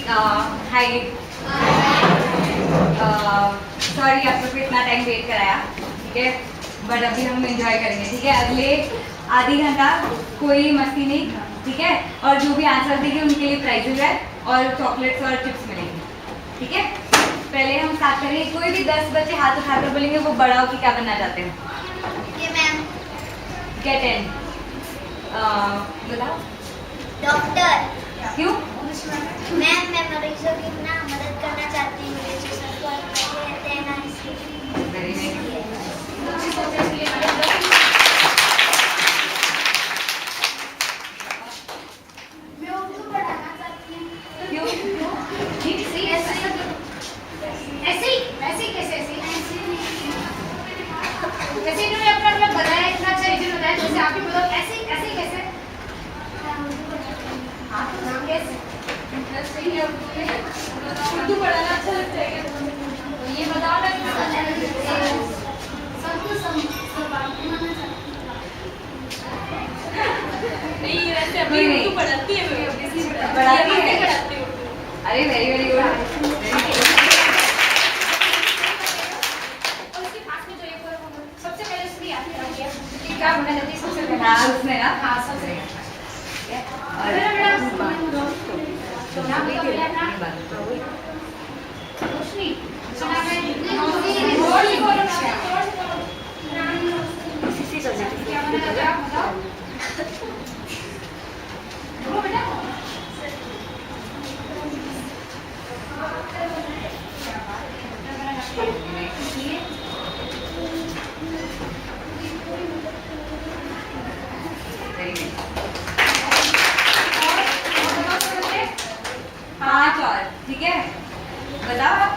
Hi sorry आप लोग को इतना टाइम वेट कराया, ठीक है, बट अभी हम एंजॉय करेंगे, ठीक है। अगले आधी घंटा कोई मस्ती नहीं, ठीक है, और जो भी आंसर देंगे उनके लिए प्राइजेज है और चॉकलेट्स और चिप्स मिलेंगे, ठीक है। पहले हम स्टार्ट करेंगे, कोई भी 10 बच्चे हाथ उठाकर बोलेंगे वो बड़ा होकर क्या बनना चाहते हैं। मैम गेट इन बताओ। डॉक्टर। क्यों? मैम मैं मरीजों की ना मदद करना चाहती हूँ, जो सबको रहते हैं ना, इसलिए। Very nice. मैं उर्दू पढ़ाना चाहती हूँ। क्यों? ठीक सही ऐसे कैसे जैसे इन्होंने अपना मतलब बताया, इतना अच्छा रीजन बताया, जैसे आप भी बोलो ऐसे कैसे। हाँ तो कैसे सही है उर्दू पढ़ाना अच्छा लगता है क्या? तो ये बताओ ना नहीं वैसे अभी उर्दू पढ़ाती है, पढ़ाती है। अरे वेरी वेरी गुड। और उसके पास में जो एक और सबसे पहले उसमें आती है क्या बोलना चाहती है सबसे पहले? हाँ उसमें ना। हाँ सबसे रोशनी क्या बोलना चाहते हैं आप बताओ। बोलो बेटा। पांच और, ठीक है, बताओ आप।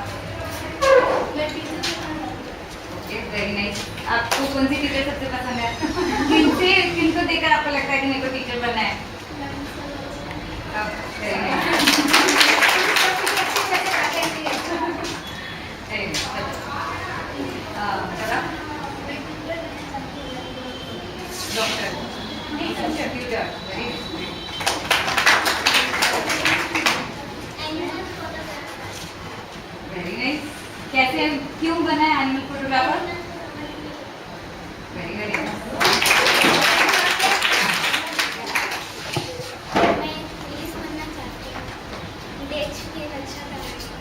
Very nice. आपको कौन सी टीचर सबसे पसंद है? किनको देखकर आपको लगता है कि मेरे को टीचर बनना है? Very nice. Doctor computer, very nice. कैसे, क्यों बना है एनिमल फोटोग्राफर? वेरी वेरी मैं पुलिस बनना चाहती हूँ, देश की रक्षा करना चाहती हूँ।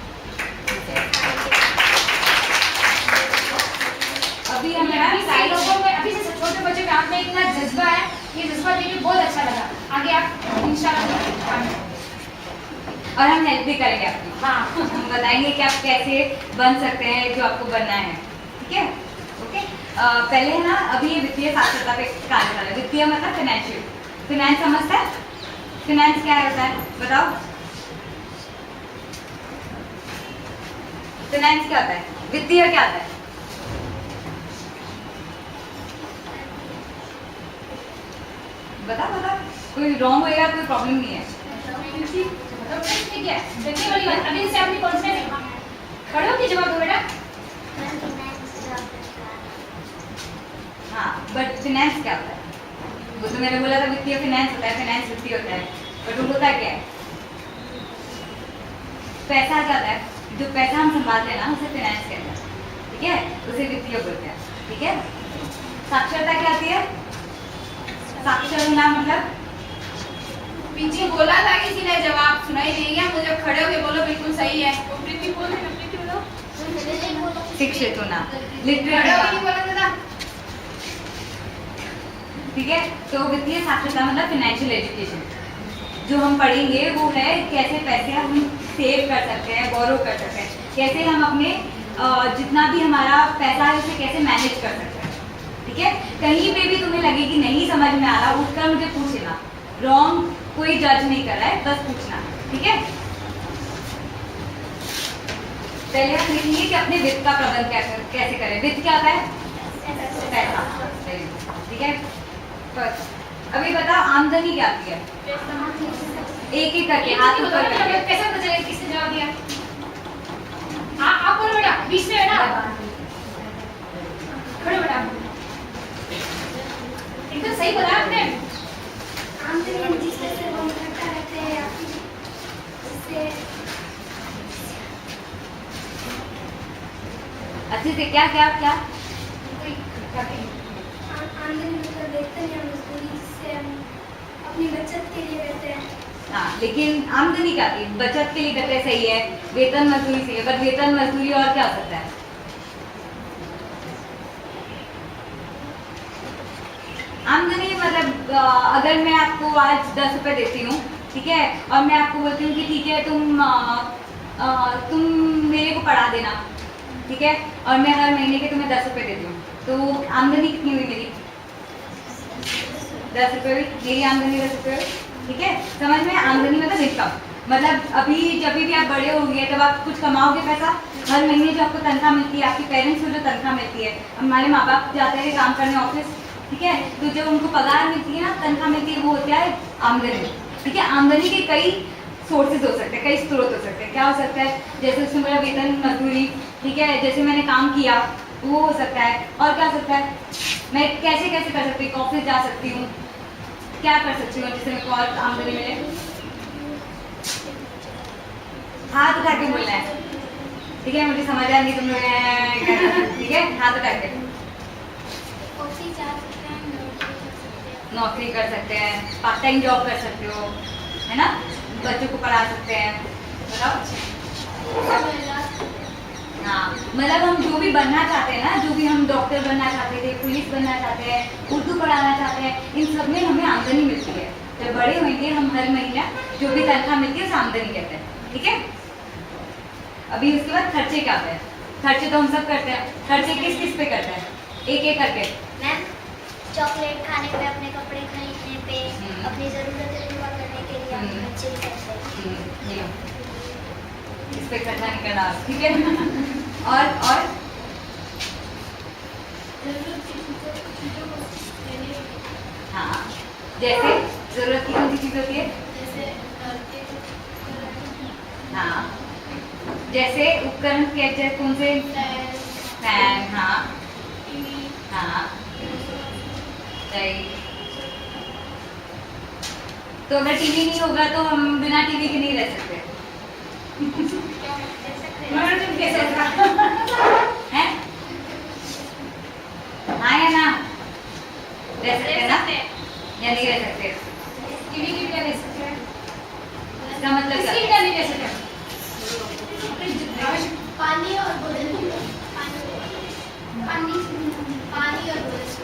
अभी हम सारे लोगों में अभी से छोटे बच्चों के आप में इतना जज्बा है, ये जज्बा देख के बहुत अच्छा लगा। आगे आप इंशाल्लाह और हम हेल्प भी करेंगे आपकी। हाँ हम बताएंगे कि आप कैसे बन सकते हैं जो आपको बनना है, ठीक है, ओके। पहले है ना, अभी ये वित्तीय साक्षरता पे कार्य कर रहे हैं। वित्तीय मतलब फाइनेंशियल। फाइनेंस समझता है? फाइनेंस क्या होता है बताओ। फाइनेंस क्या होता है? वित्तीय क्या होता है? बताओ बताओ, कोई रॉन्ग होएगा कोई प्रॉब्लम नहीं है। ठीक है, देखिए वाली बात अभी से आपने कौन से खड़े हो के जवाब दो बेटा। हाँ, बट फाइनेंस क्या होता है? वो तो मैंने बोला था वित्तीय फाइनेंस होता है, फाइनेंस वित्तीय होता है, बट वो होता क्या है? पैसा क्या होता है? जो पैसा हम संभालते हैं ना उसे फाइनेंस कहते हैं, ठीक है, उसे वित्तीय बोलते हैं, ठीक है। साक्षरता क्या आती है? साक्षर होना मतलब पीछे बोला था किसी ने, जवाब सुनाई नहीं गया मुझे, खड़े होके बोलो बिल्कुल सही है। प्रीति बोलो, प्रीति बोलो। शिक्षित होना, खड़े लिटरेट होके नहीं होना, बोला था। ठीक है। तो वित्तीय साक्षरता मतलब फाइनेंशियल एजुकेशन। जो हम पढ़ेंगे वो है कैसे पैसे हम सेव कर सकते हैं, बोरो कर सकते हैं, कैसे हम अपने जितना भी हमारा पैसा है उसे कैसे मैनेज कर सकते हैं, ठीक है। कहीं पे भी तुम्हें लगे कि नहीं समझ में आ रहा, उठकर मुझे पूछ लेना। रॉन्ग कोई जज नहीं कर रहा है, बस पूछना, ठीक है। पहले हम लिखेंगे कि अपने वित्त का प्रबंध कैसे करें। वित्त क्या होता है? पैसा, ठीक है। तो अभी बताओ आमदनी क्या आती है? एक एक करके हाथ ऊपर करके। कैसे पता चलेगा किसने जवाब दिया? हाँ आप बोलो बेटा, बीच में है ना, खड़े बेटा। एकदम सही बताया आपने। आमदनी जिससे हम इकट्ठा रहते हैं, जिससे अच्छे से क्या क्या क्या कोई करते हैं। आमदनी मतलब वेतन या मजदूरी जिससे हम अपनी बचत के लिए करते हैं। हाँ, लेकिन आमदनी क्या थी? बचत के लिए करते हैं, सही है। वेतन मजदूरी सही है, पर वेतन मजदूरी और क्या हो सकता है? आमदनी मतलब अगर मैं आपको आज 10 रुपए देती हूँ, ठीक है, और मैं आपको बोलती हूँ कि ठीक है तुम मेरे को पढ़ा देना, ठीक है, और मैं हर महीने के तुम्हें 10 रुपए देती हूँ, तो आमदनी कितनी हुई मेरी? 10 रुपये हुई, मेरी आमदनी 10 रुपये हुई, ठीक है। समझ में? आमदनी मतलब इनकम, मतलब अभी जब भी आप बड़े होंगे तब आप कुछ कमाओगे पैसा, हर महीने जो आपको तनख्वाह मिलती है, आपके पेरेंट्स को जो तनख्वाह मिलती है, हमारे माँ बाप जाते हैं काम करने ऑफिस, ठीक है, तो जब उनको पगार मिलती है ना, तनख्वाह मिलती है, वो होता है आमदनी, ठीक है। आमदनी के कई सोर्सेज हो सकते हैं, कई स्रोत हो सकते हैं। क्या हो सकता है? जैसे उसमें मेरा वेतन मजदूरी, ठीक है, जैसे मैंने काम किया वो हो सकता है। और क्या हो सकता है? मैं कैसे कैसे कर सकती हूँ? ऑफिस जा सकती हूँ, क्या कर सकती हूँ जिससे मेरे को और आमदनी मिले? हाथ उठा के बोलना है, ठीक है, मुझे समझ आ नहीं तुम लोग, ठीक है, हाथ उठा के। ऑफिस जा सकते हैं, नौकरी कर सकते हैं, पार्ट टाइम जॉब कर सकते हो, है ना, बच्चों को पढ़ा सकते हैं, बताओ। हाँ, मतलब हम जो भी बनना चाहते हैं ना, जो भी हम डॉक्टर बनना चाहते थे, पुलिस बनना चाहते हैं, उर्दू पढ़ाना चाहते हैं, इन सब में हमें आमदनी मिलती है। जब बड़े होंगे हम हर महीना जो भी तनख्वाह मिलती है उसे आमदनी कहते हैं, ठीक है। अभी उसके बाद खर्चे क्या होते हैं? खर्चे तो हम सब करते हैं, खर्चे किस किस पे करते हैं? एक एक करके। मैम चॉकलेट खाने पे, अपने कपड़े खरीदने पे, हम्म। अपनी ज़रूरतें पूरा करने के लिए हम हम्म। बच्चे भी करते हैं। ये लो। इस पे खर्चा नहीं करना, ठीक है। और हाँ, जैसे जरूरत की कौन सी चीज होती है? हाँ, जैसे उपकरण कैसे कौन से? फैन, हाँ हाँ, सही। तो अगर टीवी नहीं होगा तो हम बिना टीवी के नहीं रह सकते, मनोरंजन कैसे होगा? हैं? हाँ या ना? रह सकते हैं ना, या नहीं रह सकते? टीवी की क्या ले सकते हैं? इसका मतलब क्या? इसकी क्या नहीं ले सकते? आवश्यक पानी और भोजन, पानी और भोजन।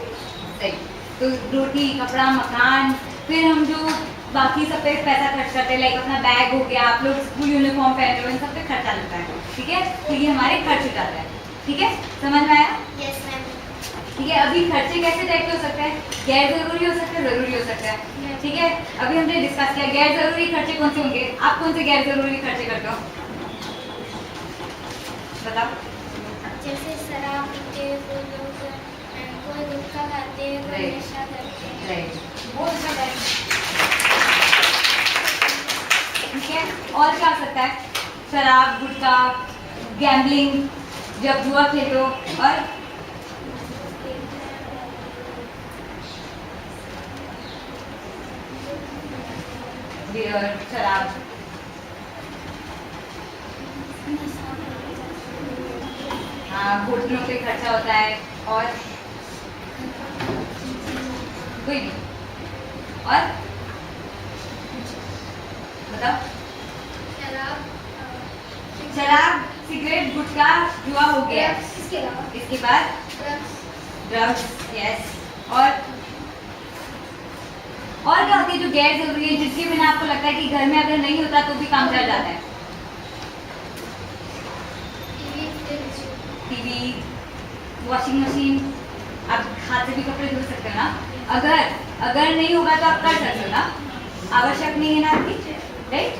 सही। तो रोटी, कपड़ा, मकान, फिर हम जो बाकी सब पे पैसा खर्च करते हैं, लाइक अपना बैग हो गया, आप लोग स्कूल यूनिफॉर्म पहन रहे हो, इन सब पे खर्चा लगता है, ठीक है, तो ये हमारे खर्च हो जाता है, ठीक है, समझ में आया? Yes ma'am. ठीक है। अभी खर्चे कैसे टाइप के हो सकते हैं? गैर जरूरी हो सकते हैं, जरूरी हो सकता है, ठीक है। अभी हमने डिस्कस किया गैर जरूरी खर्चे कौन से होंगे। आप कौन से गैर जरूरी खर्चे करते हो, बताओ। जैसे शराब पीते हैं, कोई लोग कोई गुटखा खाते हैं, कोई Right. नशा करते हैं। राइट, बहुत अच्छा है। ठीक है। और क्या हो सकता है? शराब, गुटखा, गैम्बलिंग, जब जुआ खेलो, और बियर, शराब, हाँ, होटलों पे खर्चा होता है, और कोई नहीं, और बताओ। शराब, सिगरेट, गुटखा, जुआ हो गया, इसके अलावा इसके बाद ड्रग्स, यस। और क्या होती है जो गैर जरूरी है, जिसके बिना आपको लगता है कि घर में अगर नहीं होता तो भी काम चल जाता है? टीवी, वॉशिंग मशीन, आप हाथ से भी कपड़े धो सकते हो ना, अगर नहीं होगा तो आप कर सकते हो ना, आवश्यक नहीं है ना आपकी, राइट,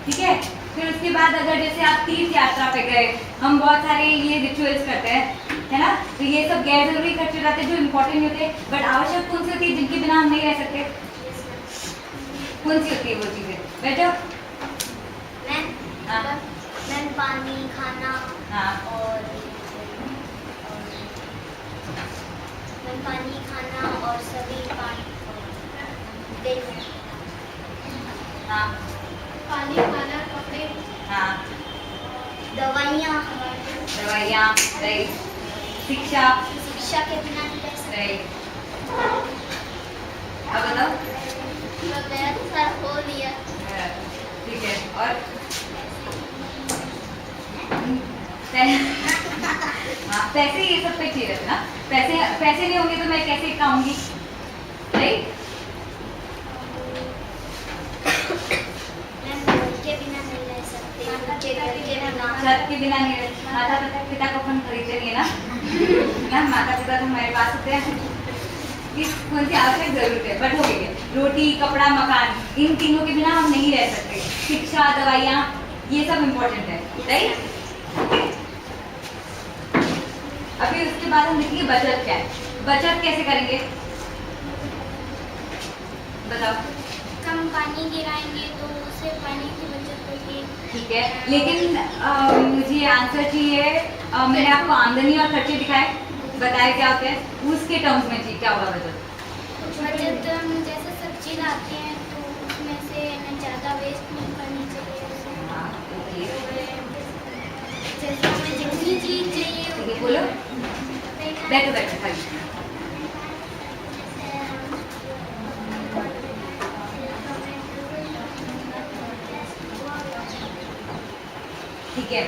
ठीक है। फिर उसके बाद अगर जैसे आप तीर्थ यात्रा पे गए, हम बहुत सारे ये रिचुअल्स करते हैं, है ना, तो ये सब गैर जरूरी खर्चे रहते हैं जो इम्पोर्टेंट होते हैं, बट आवश्यक कौन सी होती है जिनके बिना हम नहीं रह सकते? कौन सी होती है वो चीजें? बैठो। हाँ। मैम पानी, खाना हाँ, और मैम पानी, खाना और सभी पानी हाँ, पानी, खाना, कपड़े, हाँ, दवाइयाँ, दवाइयाँ, राइट, शिक्षा, शिक्षा के बिना नहीं रह सकते। राइट। अब बताओ। हो लिया। ठीक है, और हाँ, पैसे ये सब पे चाहिए रहते ना। पैसे पैसे नहीं होंगे तो मैं कैसे खाऊंगी, राइट? के बिना नहीं रह सकते, के घर के बिना। छत के बिना नहीं रह, माता पिता को अपन खरीदते नहीं है ना। ना माता पिता तो हमारे पास होते हैं, किस कौन सी आवश्यक जरूरत है, बट हो गई है। रोटी, कपड़ा, मकान, इन तीनों के बिना हम नहीं रह सकते। शिक्षा, दवाइयाँ, ये सब इम्पोर्टेंट है, राइट? अभी उसके बाद हम देखेंगे बचत क्या है। बचत कैसे करेंगे, बताओ। कम पानी गिराएंगे तो उससे पानी की बचत होगी। ठीक है, लेकिन मुझे आंसर चाहिए। मैंने आपको आमदनी और खर्चे दिखाए, बताया क्या होते हैं, उसके टर्म्स में चाहिए क्या होगा बचत। बचत हम जैसे सब्जी लाते हैं तो उसमें से हमें ज़्यादा वेस्ट नहीं करनी चाहिए। हाँ, ओके, जैसे हमें जितनी चीज़ चाहिए ठीक है, बोलो। बैठो बैठो खाली। ठीक है,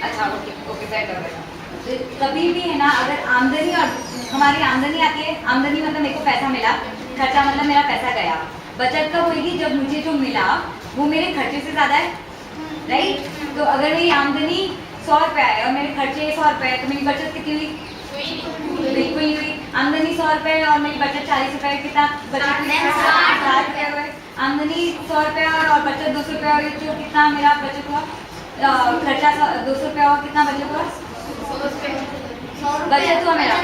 अच्छा, ओके ओके, बैठो बैठो। तो कभी भी है ना, अगर आमदनी और हमारी आमदनी आती है, आमदनी मतलब मेरे को पैसा मिला, खर्चा मतलब मेरा पैसा गया। बचत कब होगी, जब मुझे जो मिला वो मेरे खर्चे से ज़्यादा है, राइट? तो अगर मेरी आमदनी 100 रुपये है और मेरे खर्चे 100 रुपये है, तो मेरी बचत कितनी हुई? बिल्कुल नहीं हुई। आमदनी 100 रुपये और मेरी बचत 40 रुपये, कितना बचत हुई? 60 रुपये हुए। आमदनी 100 रुपये और बचत 200 रुपये हुई, तो कितना मेरा बचत हुआ? खर्चा 200 रुपये और कितना बचत हुआ? बचत हुआ मेरा।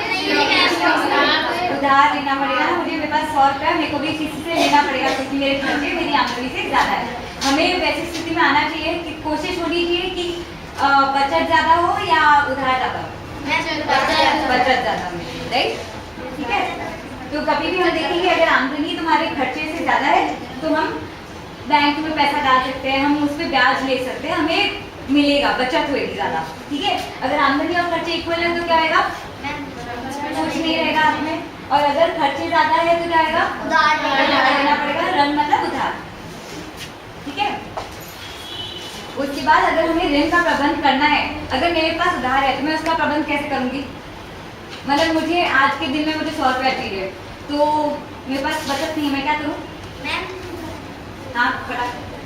उधार लेना पड़ेगा ना मुझे, मेरे पास 100 रुपये, मेरे को भी किसी से लेना पड़ेगा क्योंकि मेरे खर्चे मेरी आमदनी से ज़्यादा है। हमें वैसी स्थिति में आना चाहिए कि कोशिश होनी चाहिए कि बचत ज़्यादा हो या उधार ज़्यादा हो। बचत ज़्यादा हो, राइट? ठीक है, तो कभी भी हम देखेंगे अगर आमदनी तुम्हारे खर्चे से ज़्यादा है तो हम बैंक में पैसा डाल सकते हैं, हम उस पर ब्याज ले सकते हैं, हमें मिलेगा, बचत होएगी ज़्यादा। ठीक है, अगर आमदनी और खर्चे इक्वल है तो क्या आएगा? कुछ नहीं रहेगा हाथ में। और अगर खर्चे ज़्यादा है तो क्या आएगा? उधार लेना पड़ेगा। ऋण मतलब उधार। ठीक है, उसके बाद अगर हमें ऋण का प्रबंध करना है, अगर मेरे पास उधार है तो मैं उसका प्रबंध कैसे करूँगी? मतलब मुझे आज के दिन में मुझे 100 रुपये चाहिए, तो मेरे पास बचत नहीं है, मैं क्या करूँ? हाँ,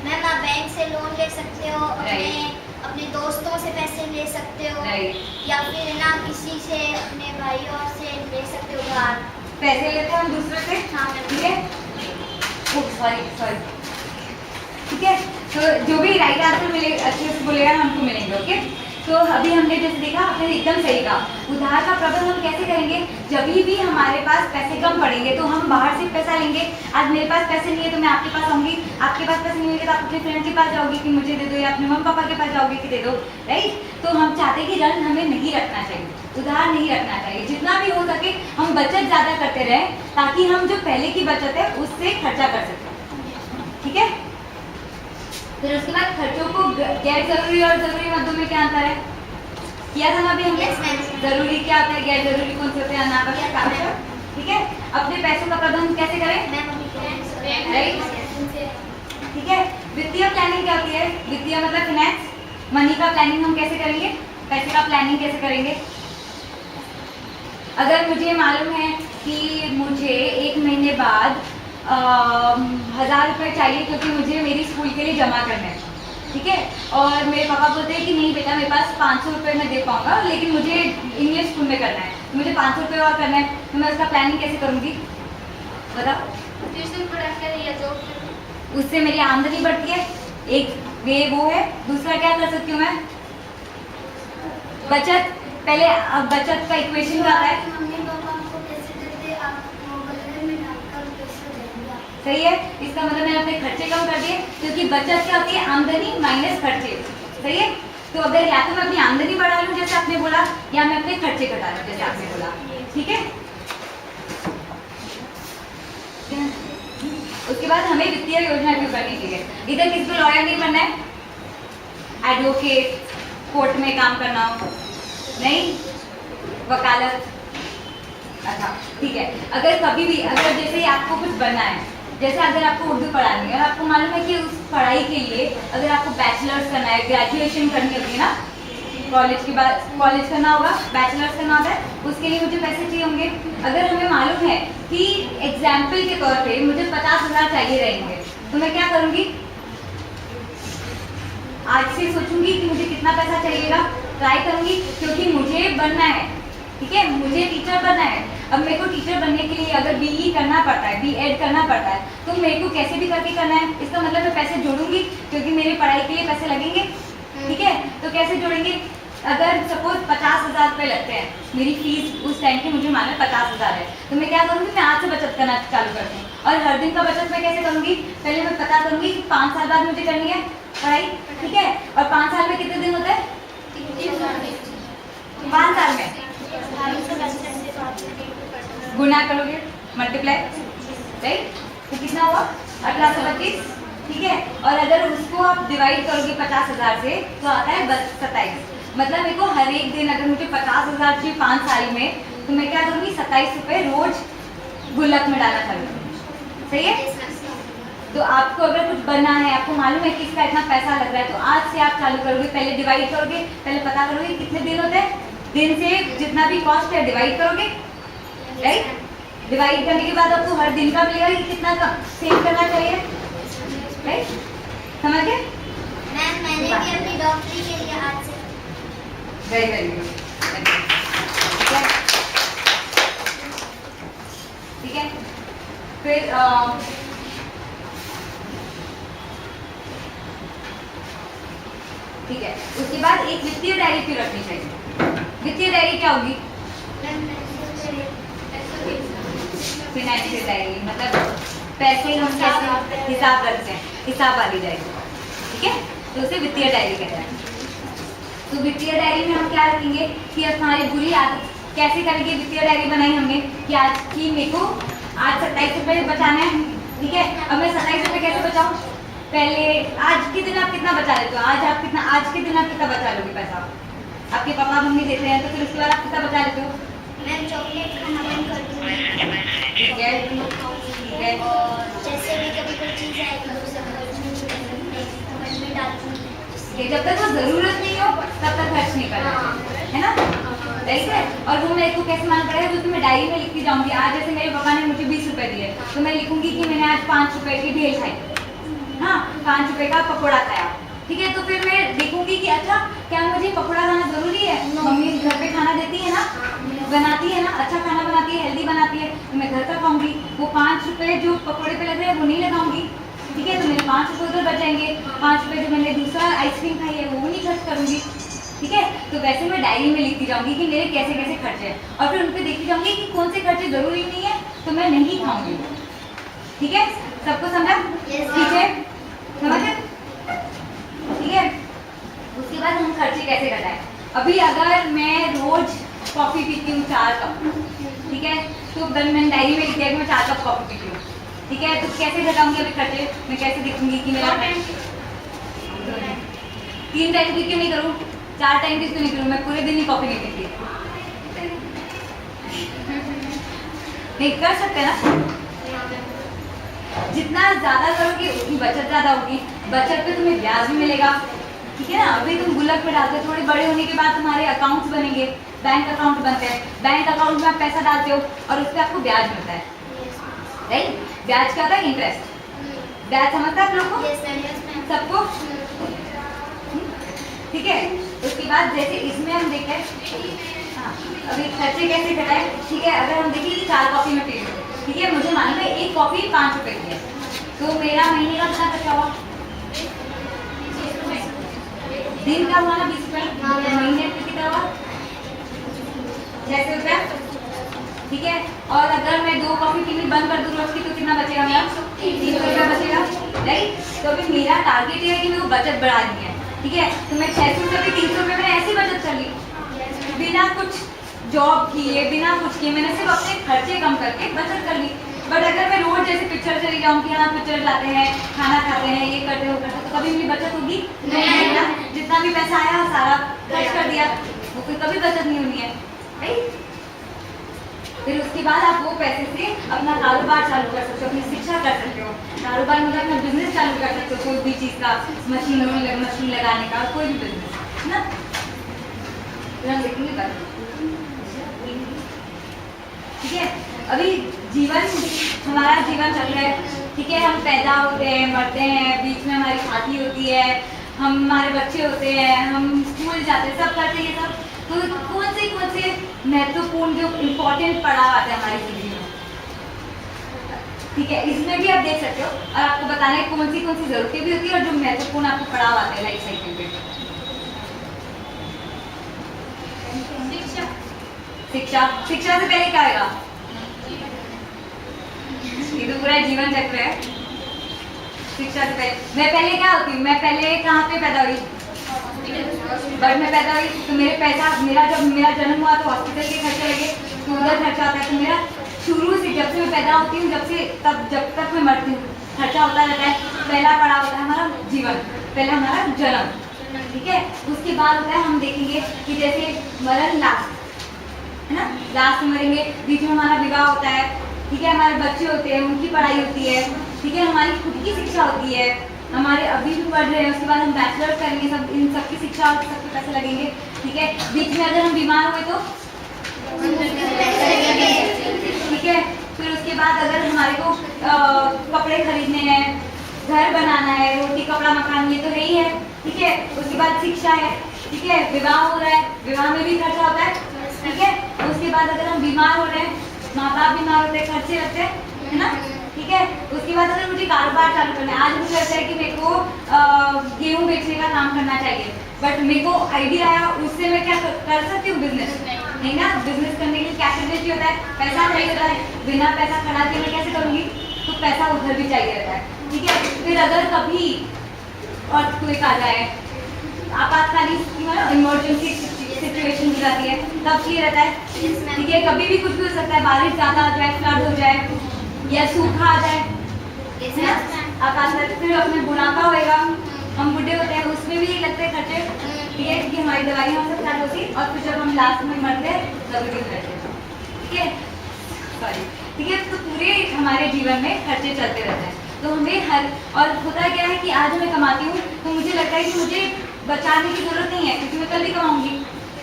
मैम आप बैंक से लोन ले सकते हो, अपने दोस्तों से पैसे ले सकते हो, या फिर ना किसी से, अपने भाइयों से ले सकते हो उधार। पैसे लेते हैं हम दूसरे से। हाँ, ठीक है, सॉरी, ठीक है। तो जो भी राइट आंसर मिले अच्छे से बोलेगा हमको मिलेंगे। ओके, तो अभी हमने जैसे देखा, आपने एकदम सही कहा, उधार का प्रबंध हम कैसे करेंगे? जब भी हमारे पास पैसे कम पड़ेंगे तो हम बाहर से पैसा लेंगे। आज मेरे पास पैसे नहीं है तो मैं आपके पास आऊँगी, आपके पास पैसे नहीं होंगे तो आप अपने फ्रेंड के पास जाओगे कि मुझे दे दो, या अपने मम्मी पापा के पास जाओगे कि दे दो, राइट? तो हम चाहते हैं कि ऋण हमें नहीं रखना चाहिए, उधार नहीं रखना चाहिए। जितना भी हो सके हम बचत ज़्यादा करते रहें ताकि हम जो पहले की बचत है उससे खर्चा कर सकें। ठीक है, फिर उसके बाद खर्चों को गैर जरूरी और जरूरी मदों में क्या अंतर है? किया था ना अभी हमने। जरूरी क्या होता है, गैर जरूरी कौन से होते हैं, अनावश्यक, आवश्यक। ठीक है, अपने पैसों का प्रबंध कैसे करें? राइट, ठीक है। वित्तीय प्लानिंग क्या होती है? वित्तीय मतलब फाइनेंस, मनी का प्लानिंग हम कैसे करेंगे? पैसे का प्लानिंग कैसे करेंगे? अगर मुझे मालूम है कि मुझे 1 महीने बाद 1000 रुपये चाहिए क्योंकि मुझे मेरी स्कूल के लिए जमा करना है, ठीक है, और मेरे पापा बोलते हैं कि नहीं बेटा मेरे पास 500 रुपये मैं दे पाऊंगा, लेकिन मुझे इंग्लिश स्कूल में करना है, मुझे 500 रुपये और करना है, तो मैं उसका प्लानिंग कैसे करूँगी? बताओ। ट्यूशन पढ़ा कर या जॉब, उससे मेरी आमदनी बढ़ती है, एक वे वो है। दूसरा क्या कर सकती हूँ मैं? बचत। पहले बचत का इक्वेशन क्या आता है? मम्मी पापा को पैसे देते, आप बदले में डालकर पैसे देंगे। सही है, इसका मतलब मैंने अपने खर्चे कम कर दिए, क्योंकि बचत क्या होती है? आमदनी माइनस खर्चे। सही है, तो अगर या तो मैं अपनी आमदनी बढ़ा लूँ जैसे आपने बोला, या मैं अपने खर्चे घटा लूँ जैसे आपने बोला। ठीक है, उसके बाद हमें वित्तीय योजना क्यों करनी चाहिए? इधर किसी को लॉयर नहीं बनना है, एडवोकेट, कोर्ट में काम करना हो, नहीं, वकालत। अच्छा ठीक है, अगर कभी भी अगर जैसे आपको कुछ बनना है, जैसे अगर आपको उर्दू पढ़ानी है और आपको मालूम है कि उस पढ़ाई के लिए अगर आपको बैचलर्स करना है, ग्रेजुएशन करनी होती है ना, कॉलेज के बाद कॉलेज करना होगा, बैचलर्स करना होता है, उसके लिए मुझे पैसे चाहिए होंगे। अगर हमें मालूम है कि एग्जाम्पल के तौर पे मुझे 50,000 चाहिए रहेंगे, तो मैं क्या करूँगी, आज से सोचूंगी कि मुझे कितना पैसा चाहिएगा, ट्राई करूँगी, क्योंकि मुझे बनना है, ठीक है, मुझे टीचर बनना है। अब मेरे को टीचर बनने के लिए अगर BE करना पड़ता है, B.Ed करना पड़ता है, तो मेरे को कैसे भी करके करना है। इसका मतलब मैं पैसे जोड़ूंगी, क्योंकि मेरी पढ़ाई के लिए पैसे लगेंगे, ठीक है। तो कैसे जोड़ेंगे, अगर सपोज 50,000 रुपये लगते हैं, मेरी फीस उस टाइम की मुझे मालूम 50,000 है, तो मैं क्या करूँगी, मैं आज से बचत करना चालू करती हूँ। और हर दिन का बचत मैं कैसे करूँगी, पहले मैं पता करूँगी कि 5 साल बाद मुझे करनी है पढ़ाई, ठीक है, और 5 साल में कितने दिन होते हैं, 5 साल में गुना करोगे, मल्टीप्लाई, राइट, तो कितना हुआ 1825, ठीक है। और अगर उसको आप डिवाइड करोगे 50,000 से, तो आता है 27। मतलब मेरे को हर एक दिन अगर मुझे 50,000 चाहिए 5 साल में, तो मैं क्या करूँगी, 27 रुपये रोज गुल्लक में डालना चालू करूँगी, सही है। तो आपको अगर कुछ बनना है, आपको मालूम है कि इसका इतना पैसा लग रहा है, तो आज से आप चालू करोगे, पहले डिवाइड करोगे, पहले पता करोगे कितने दिन होते हैं, दिन से जितना भी कॉस्ट है डिवाइड करोगे, राइट। डिवाइड करने के बाद आपको हर दिन का मिलेगा कि कितना सेव करना चाहिए, राइट, समझ गए। मैम मैंने भी अपनी डॉक्टरी के लिए आज से वेरी वेरी गुड, ठीक है। फिर ठीक है, उसके बाद एक वित्तीय डायरी क्यों रखनी चाहिए। वित्तीय डायरी क्या होगी, फाइनेंशियल डायरी, मतलब पैसे हम कैसे हिसाब रखते हैं, हिसाब वाली डायरी, ठीक है, तो उसे वित्तीय डायरी कहते हैं। तो वित्तीय डायरी में हम क्या रखेंगे कि हमारी बुरी आदत कैसे करेंगे, वित्तीय डायरी बनाई हमने कि आज की मेरे को आज 27 रुपये बचाना है, ठीक है। अब मैं 27 रुपये कैसे बचाऊँ, पहले आज के दिन आप कितना बचा लेते हो, आज के दिन आप कितना बचा लोगे पैसा, आपके पापा मम्मी देते हैं, तो फिर उसके बाद आप कितना बचा लेते हो। मैम चॉकलेट खाना बंद कर दूँगी, ठीक है, ठीक है, और जैसे भी कभी कोई चीज़ आएगी तो उसे खर्च में डाल दूँगी। जब तक वो जरूरत नहीं हो तब तक खर्च नहीं करना है ना, राइट है। और वो मेरे को कैसे मालूम पड़ेगा, जो तो मैं डायरी में लिखती जाऊंगी। आज जैसे मेरे पापा ने मुझे 20 रुपए दिए, तो मैं लिखूंगी कि मैंने आज 5 रुपए की भेल खाई, हाँ 5 रुपए का पकौड़ा खाया, ठीक है। तो फिर मैं देखूंगी कि अच्छा क्या मुझे पकौड़ा खाना जरूरी है, मम्मी घर पे खाना देती है ना, बनाती है ना, अच्छा खाना बनाती है, हेल्दी बनाती है, तो मैं घर का खाऊंगी। वो 5 रुपए जो पकौड़े पे लग रहे हैं वो नहीं लगाऊंगी, ठीक है। तो मेरे 5 रुपये उधर बच जाएंगे, 5 रुपये जो मैंने दूसरा आइसक्रीम खाई है वो नहीं खर्च करूंगी, ठीक है। तो वैसे मैं डायरी में लिखती जाऊंगी कि मेरे कैसे कैसे खर्चे हैं, और फिर उन पर देखती जाऊंगी कि कौन से खर्चे जरूरी नहीं है तो मैं नहीं खाऊंगी, ठीक है। सबको समझा, ठीक है, समझ, ठीक है। उसके बाद हम खर्चे कैसे घटाएं। अभी अगर मैं रोज कॉफी पीती हूँ 4 कप, ठीक है, तो मैंने डायरी में लिख दिया कि मैं 4 कप कॉफी पीती हूँ, ठीक है। तो कैसे घटाऊंगी अभी खर्चे, मैं कैसे देखूंगी कि मेरा 3 टाइम की क्यों नहीं करूँ, 4 टाइम की क्यों नहीं करूँ, मैं पूरे दिन ही कॉफी नहीं पीती, नहीं कर सकते ना। जितना ज्यादा करोगे उतनी बचत ज्यादा होगी, बचत पे तुम्हें ब्याज भी मिलेगा, ठीक है ना। अभी तुम गुल्लक में डालते हो, थोड़े बड़े होने के बाद तुम्हारे अकाउंट्स बनेंगे, बैंक अकाउंट बनते हैं, बैंक अकाउंट में आप पैसा डालते हो और उस पर आपको ब्याज मिलता है, राइट। ब्याज क्या होता है, इंटरेस्ट, ब्याज समझता है आप लोग को, सबको, ठीक है। उसके बाद जैसे इसमें हम देखें, हाँ अभी खर्चे कैसे घटाए, ठीक है। अगर हम देखें कि 4 कॉफी में पी रही हूँ, ठीक है, मुझे मालूम है एक कॉफी 5 रुपए की है, तो मेरा महीने का कितना खर्चा हुआ, दिन का हुआ ना 20 रुपये, महीने में कितना हुआ 600 रुपया, ठीक है। और अगर मैं 2 कॉफी पीनी बंद कर दूँ रोज की, तो कितना बचेगा मेरा, 300 रुपया बचेगा, राइट। तो अभी मेरा टारगेट ये है कि मेरे को बचत बढ़ानी है, ठीक है। तो मैं 600 रुपये की 300 रुपये मैंने ऐसी बचत कर ली, बिना कुछ जॉब किए, बिना कुछ किए, मैंने सिर्फ अपने खर्चे कम करके बचत कर ली। बट अगर मैं रोज जैसे पिक्चर चली जाऊँ कि हाँ पिक्चर लाते हैं, खाना खाते हैं, ये करते हो करते, तो कभी मेरी बचत होगी नहीं ना। जितना भी पैसा आया सारा खर्च कर दिया, वो फिर कभी बचत नहीं होनी है, राइट। फिर उसके बाद आप वो पैसे से अपना कारोबार चालू कर सकते हो, अपनी शिक्षा कर सकते हो, कारोबार मतलब अपना बिजनेस चालू कर सकते हो, कोई भी चीज़ का, मशीन लगाने का, कोई भी बिजनेस, है ना। फिर हम देखेंगे कल, ठीक है। अभी जीवन, हमारा जीवन चल रहा है, ठीक है। हम पैदा होते हैं, मरते हैं, बीच में हमारी शादी होती है, हमारे बच्चे होते हैं, हम स्कूल जाते हैं, सब करते हैं ये सब। तो कौन से महत्वपूर्ण जो इम्पोर्टेंट पड़ाव आते हैं हमारी जिंदगी में, ठीक है, इसमें भी आप देख सकते हो। और आपको बताना है कौन सी जरूरतें भी होती है और जो महत्वपूर्ण आपको पड़ाव आते हैं लाइफ साइकिल पे। शिक्षा से पहले क्या आएगा? ये तो पूरा जीवन चक्र है। शिक्षा से पहले मैं पहले क्या होती हूँ? मैं पहले कहाँ पे पैदा हुई? बट मैं पैदा हुई तो जब मेरा जन्म हुआ तो हॉस्पिटल के खर्चे लगे, तो उधर खर्चा होता है। तो मेरा शुरू से जब से मैं पैदा होती हूँ जब तक मैं मरती हूँ खर्चा होता रहता है। पहला पड़ाव होता है हमारा जीवन, पहला हमारा जन्म, ठीक है। उसके बाद होता है हम देखेंगे कि जैसे मरण लास्ट, है ना, लास्ट में मरेंगे, बीच में हमारा विवाह होता है, ठीक है, हमारे बच्चे होते हैं, उनकी पढ़ाई होती है, ठीक है, हमारी खुद की शिक्षा होती है, हमारे अभी भी पढ़ रहे हैं, उसके बाद हम बैचलर करेंगे, सब इन सबकी शिक्षा और सबके पैसे लगेंगे, ठीक है। बीच में अगर हम बीमार हुए तो ठीक है। फिर उसके बाद अगर हमारे को कपड़े खरीदने हैं, घर बनाना है, रोटी कपड़ा मकान, ये तो है ही है, ठीक है। उसके बाद शिक्षा है, ठीक है, विवाह हो रहा है, विवाह में भी खर्चा होता है, ठीक है। उसके बाद अगर हम बीमार हो रहे हैं, माँ बाप बीमार होते हैं, खर्चे लगते हैं, है ना, ठीक है। उसके बाद अगर मुझे कारोबार चालू करना है, आज मुझे लगता है कि मेरे को गेहूँ बेचने का काम करना चाहिए, बट मेरे को आइडिया आया, उससे मैं क्या कर सकती हूँ? बिजनेस नहीं ना। बिजनेस करने के लिए क्या चाहिए होता है? पैसा चाहिए होता है। बिना पैसा खड़ा के मैं कैसे करूँगी? तो पैसा उधर भी चाहिए रहता है, ठीक है। फिर अगर कभी अर्थक्वेक आ जाए, आपातकालीन इमरजेंसी सिचुएशन हो जाती है, तब ये रहता है, ठीक है। कभी भी कुछ भी हो सकता है, बारिश ज़्यादा आ जाए, फ्लड हो जाए या सूखा आ जाए, है ना, आपातकालीन। फिर अपने बुढ़ापा होएगा, हम बुढ़े होते हैं, उसमें भी लगते हैं खर्चे, ठीक है, कि हमारी दवाई हम सब चालू होती, और फिर जब हम लास्ट में मरते हैं तब भी खर्चे, ठीक है, सॉरी, ठीक है। तो पूरे हमारे जीवन में खर्चे चलते रहते हैं। तो हमें और होता क्या है कि आज मैं कमाती हूँ तो मुझे लगता है कि मुझे बचाने की जरूरत नहीं है, क्योंकि मैं कल भी कमाऊंगी।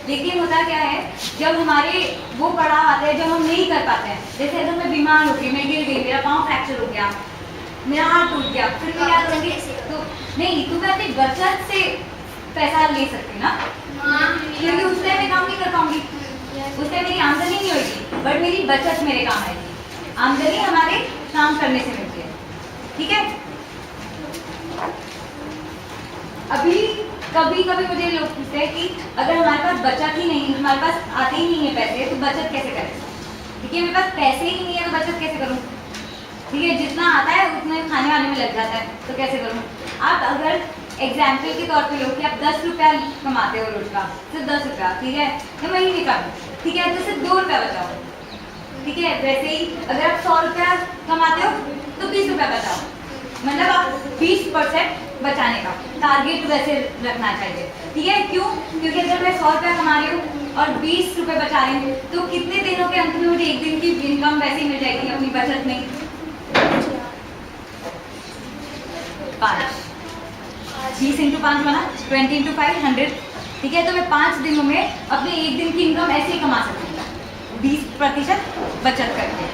लेकिन होता क्या है, जब हमारे वो पड़ाव आते हैं जब हम नहीं कर पाते हैं, जैसे अगर मैं बीमार हो गई, मैं गिर गई, मेरा पाँव फ्रैक्चर हो गया, मेरा हाथ टूट गया, फिर मैं क्या करूँगी? तो नहीं, तो मैं अपनी बचत से पैसा ले सकती ना, क्योंकि उस टाइम मैं काम नहीं कर पाऊंगी, उस टाइम मेरी आमदनी नहीं होगी, बट मेरी बचत मेरे काम आएगी। आमदनी हमारे काम करने से मिलती है, ठीक है। अभी कभी मुझे लोग पूछते हैं कि अगर हमारे पास बचत ही नहीं, हमारे पास आते ही नहीं है पैसे, तो बचत कैसे करें? ठीक है, मेरे पास पैसे ही नहीं है तो बचत कैसे करूँ? ठीक है, जितना आता है उतना खाने वाने में लग जाता है, तो कैसे करूँ? आप अगर एग्जाम्पल के तौर पे लो कि आप 10 रुपया कमाते हो रोज का, सिर्फ 10 रुपया, ठीक है, या महीने का, ठीक है, तो सिर्फ 2 रुपया बचाओ, ठीक है। वैसे ही अगर आप 100 रुपया कमाते हो तो 20 रुपया बचाओ, मतलब आप 20% बचाने का टारगेट वैसे रखना चाहिए, ठीक है। क्यों? क्योंकि अगर मैं 100 रुपया कमा रही हूँ और 20 रुपये बचा रही हूँ, तो कितने दिनों के अंत में मुझे एक दिन की इनकम वैसे ही मिल जाएगी अपनी बचत में? 5। 20 × 5 बना 20 × 5 100, ठीक है। तो मैं 5 दिनों में अपने एक दिन की इनकम ऐसे ही कमा सकती हूँ, 20% बचत करके,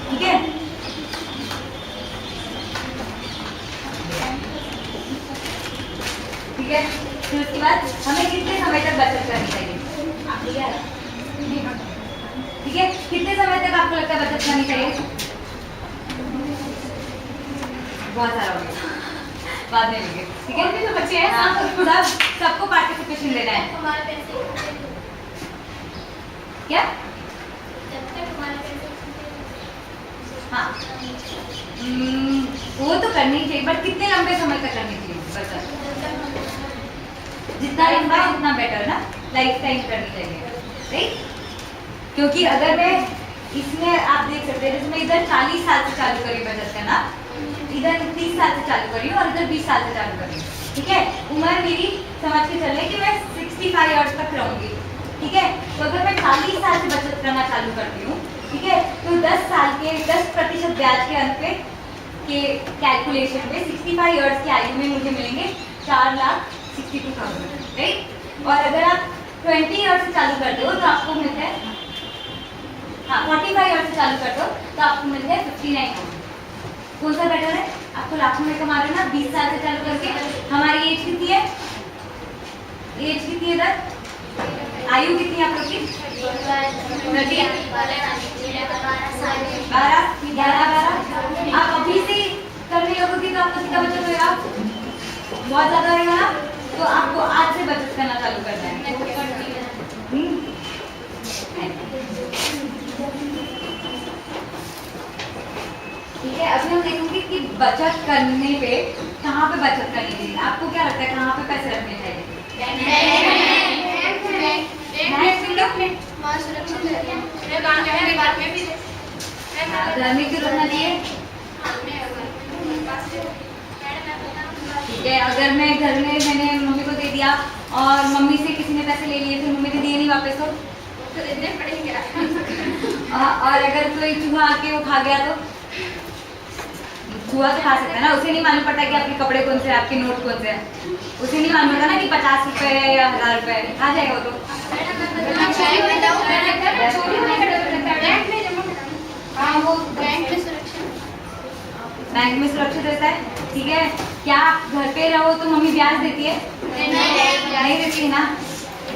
ठीक है। ठीक है, फिर उसके बाद हमें कितने समय तक बचत करनी चाहिए? ठीक है, कितने समय तक आपको लगता है बचत करनी चाहिए? बहुत सारा हो गया, बाद में लेंगे, ठीक है। और भी तो बच्चे हैं, सबको पार्टिसिपेशन देना है। हमारे पैसे क्या? जब तक हमारे पैसे हाँ, वो तो करनी चाहिए, बट कितने लंबे समय तक करनी चाहिए बचत? जितना लंबा उतना बेटर ना, लाइफ टाइम करनी चाहिए, राइट। क्योंकि अगर मैं इसमें आप देख सकते हैं, जिसमें इधर 40 साल से चालू करी बचत करना, इधर 30 साल से चालू करी और इधर 20 साल से चालू करी, ठीक है। उम्र मेरी समझ के चले कि मैं 65 इयर्स तक रहूंगी, ठीक है। तो अगर मैं 40 साल से बचत करना चालू करती हूँ, ठीक है, तो 10 साल के 10% ब्याज के अंत पे के कैलकुलेशन पे 65 इयर्स की आयु में मुझे मिलेंगे 4,62,000, राइट। और अगर आप 20 ईयर्स से चालू करते हो तो आपको मिलता है, हाँ 45 ईयर्स से चालू करते हो तो आपको मिलता है 59,000। कौन सा बेटर है? आपको लाखों में कमा रहे हो ना 20 साल से चालू करके। हमारी एज कितनी है? एज कितनी है इधर? आयु कितनी है आप लोग की? 12, 11, आप अभी से करने लगोगे तो आपको कितना बचत होगा? बहुत ज्यादा होगा ना। तो आपको आज से बचत करना चालू करना है। ठीक है, अभी हम देखेंगे कि बचत करने पे कहाँ पे बचत करनी चाहिए। आपको क्या लगता है कहाँ पे पैसे रखने चाहिए? घर में क्यों रखना चाहिए? ठीक है, अगर मैं घर में मैंने मम्मी को दे दिया और मम्मी से किसी ने पैसे ले लिए फिर मम्मी ने दिए नहीं वापस तो देने पड़ेंगे। और अगर कोई चूहा आके वो खा गया तो चूहा तो खा सकता है ना, उसे नहीं मालूम पड़ता कि आपके कपड़े कौन से हैं, आपके नोट कौन से हैं, उसे नहीं मालूम पड़ता ना कि 50 रुपए है या 1000 रुपए है, खा जाएगा वो तो। बैंक में सुरक्षित रहता है, ठीक है। क्या आप घर पे रहो तो मम्मी ब्याज देती है? नहीं देती है ना,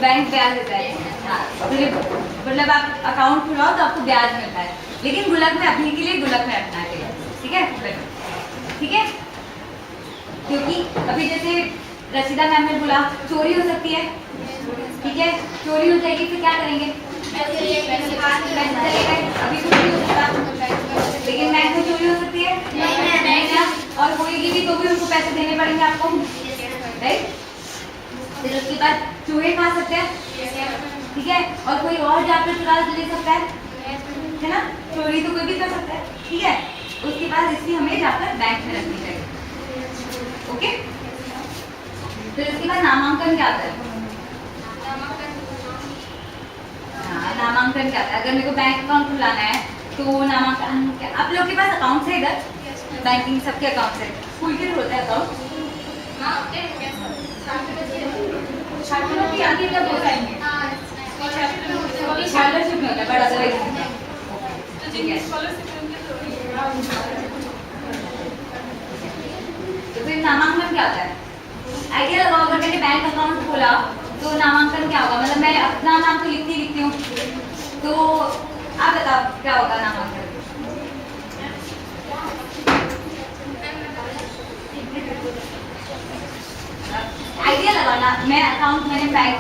बैंक ब्याज देता है। हाँ, मतलब आप अकाउंट खुलाओ तो आपको ब्याज मिलता है, लेकिन गुल्लक में अभी के लिए गुल्लक में रखना चाहिए, ठीक है, ठीक है। क्योंकि अभी जैसे रशीदा मैम ने बोला चोरी हो सकती है, ठीक है, चोरी हो जाएगी फिर क्या करेंगे? पैसे चले गए, अभी कुछ नहीं हो सकता, लेकिन बैंक में चोरी हो सकती है नहीं ना, और होएगी भी तो भी उनको पैसे देने पड़ेंगे आपको, राइट। फिर उसके बाद चूहे खा सकते हैं, ठीक है, और कोई और जाकर चुरा ले सकता है ना, चोरी तो कोई भी कर सकता है, ठीक है। उसके बाद इसकी हमें जाकर बैंक में रखनी चाहिए, ओके। फिर उसके बाद नामांकन क्या आता है? हाँ, नामांकन क्या आता है? अगर मेरे को बैंक अकाउंट खुलाना है तो नामांकन क्या? आप लोग के पास अकाउंट है इधर? बैंकिंग सबके अकाउंट है, स्कूल के होता है अकाउंट? स्कॉलरशिप में होता है, बड़ा अदरवाइज ठीक है। तो फिर नामांकन क्या होता है? आइडिया लगाओ, अगर मैंने बैंक अकाउंट खोला तो नामांकन क्या होगा? मतलब मैं अपना नाम तो लिखती हूँ, तो आप बताओ क्या होगा नामांकन? आइडिया लगाना, मैं अकाउंट मैंने बैंक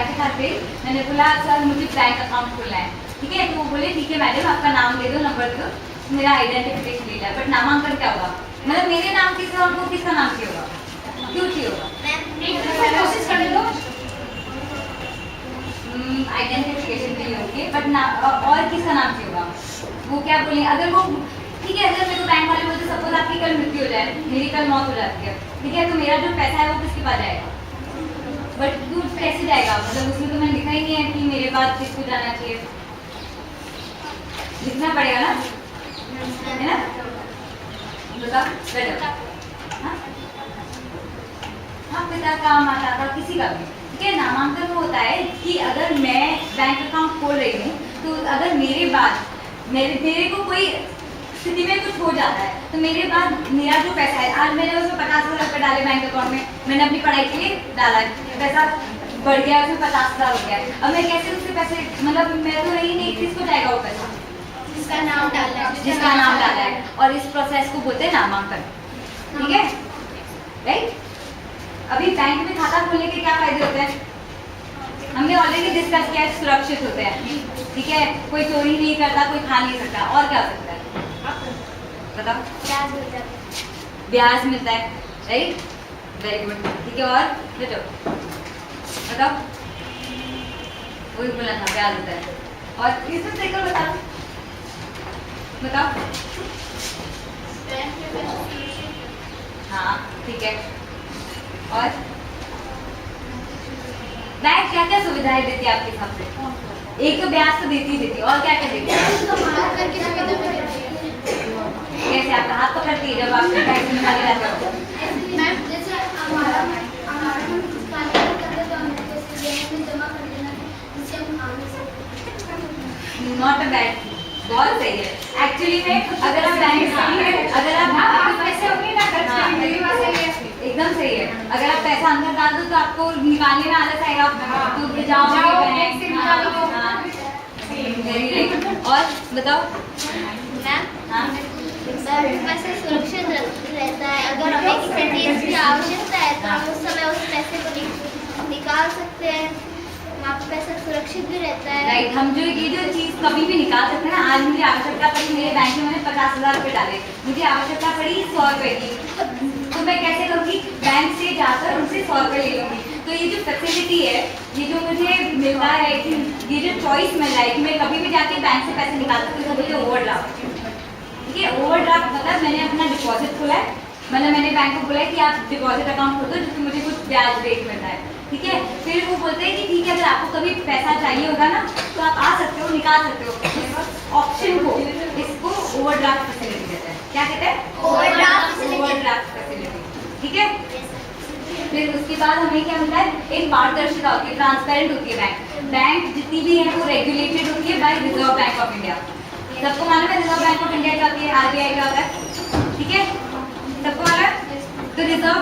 के खाते मैंने बोला सर मुझे बैंक अकाउंट खोलना है, ठीक है, तो वो बोले ठीक है मैडम आपका नाम दे दो, नंबर दे दो, मेरा आइडेंटिफिकेशन ले लिया। बट नामांकन क्या होगा? मतलब मेरे नाम के साथ वो किसका नाम चाहिए होगा? क्यों चाहिए होगा? आइडेंटिफिकेशन के लिए होगी, बट और किसका नाम चाहिए होगा? वो क्या बोले? अगर वो ठीक है, अगर मेरे को बैंक वाले बोलते सपोज आपकी कल मृत्यु हो जाए, मेरी कल मौत हो जाती है, ठीक है, तो मेरा जो पैसा है वो किसके पास जाएगा? बट क्यों कैसे जाएगा? मतलब उसमें तो मैंने लिखा ही नहीं है कि मेरे पास किसको जाना चाहिए, लिखना पड़ेगा ना, है ना? बताओ बेटा। हाँ, पिता का, माता का, किसी का भी, ठीक है। नामांकन वो होता है कि अगर मैं बैंक अकाउंट खोल रही हूँ तो अगर मेरे बाद मेरे को कोई स्थिति में कुछ हो जाता है तो मेरे बाद मेरा जो पैसा है, आज मैंने उसमें 50,000 रुपये डाले बैंक अकाउंट में, मैंने अपनी पढ़ाई के लिए डाला है, पैसा बढ़ गया, उसमें 50,000 हो गया, अब मैं कैसे उससे पैसे, मतलब मैं तो रही नहीं, किसको जाएगा वो पैसा? जिसका नाम डाला है, और इस प्रोसेस को बोलते हैं नामांकन, ठीक है, राइट। अभी बैंक में खाता खोलने के क्या फायदे होते हैं? हमने ऑलरेडी डिस्कस किया है, सुरक्षित होते हैं, ठीक है, कोई चोरी नहीं करता, कोई खा नहीं सकता, और क्या हो सकता है बताओ? ब्याज मिलता है, राइट, वेरी गुड, ठीक है। और बेटो बताओ, वही बोला था ब्याज होता है, और इसमें देखो बताओ, हाँ ठीक है, और बैंक क्या क्या सुविधाएं देती है आपके हिसाब से? एक तो ब्याज तो देती ही देती है, और क्या क्या देती है? कैसे आपका हाथ पकड़ती है जब आप बैंक से निकाले जाते हो? मैम जैसे हमारा काम करते तो हम जैसे बैंक में जमा कर देना जिससे हम आगे से नॉट अ बैड, बहुत सही है एक्चुअली में। अगर आप बैंक अगर आप पैसे होंगे ना खर्च करेंगे, ये बात सही है। एकदम सही है, अगर आप पैसा अंदर डाल दो तो आपको निकालने में आलस आएगा, तो जाओगे जाओ, बैंक बैंक से निकालो। हाँ, very right। और बताओ। मैम हाँ बैंक पैसे सुरक्षित रहता है। अगर हमें किसी चीज़ की आवश्यकता है तो हम उस समय उस पैसे को निकाल सकते हैं। वहाँ पे पैसा सुरक्षित भी रहता है। राइट, हम जो ये जो चीज़ कभी भी निकाल सकते हैं ना। आज मुझे आवश्यकता पड़ी, मेरे बैंक में मैंने 50,000 रुपये डाले, मुझे आवश्यकता पड़ी 100 रुपये की, तो मैं कैसे करूँगी? बैंक से जाकर उनसे 100 रुपये ले लूँगी। तो ये जो फैसिलिटी है, ये जो मुझे मिलता है कि ये जो चॉइस मिल रहा है कि मैं कभी भी जाके बैंक से पैसे निकाल सकती हूँ, तो मुझे ओवरड्राफ्ट। ठीक है, ओवरड्राफ्ट मतलब मैंने अपना डिपॉजिट खोला है, मतलब मैंने बैंक को बोला है कि आप डिपॉजिट अकाउंट खोल दो जिसमें मुझे कुछ ब्याज रेट मिलता है। ठीक है, फिर वो बोलते हैं कि ठीक है, अगर आपको कभी पैसा चाहिए होगा ना तो आप आ सकते हो, निकाल सकते हो। इस ऑप्शन को, इसको ओवरड्राफ्ट फैसिलिटी कहते हैं। क्या कहते हैं? Overdraft facility. ठीक है, फिर उसके बाद हमें क्या मिलता है? एक पारदर्शिता होती है, ट्रांसपेरेंट होती है बैंक। बैंक जितनी भी है वो रेगुलेटेड होती है by Reserve bank of India. सबको मालूम है रिजर्व बैंक ऑफ इंडिया क्या होती है, आरबीआई क्या होता है? ठीक है, सबको मालूम है? तो रिजर्व,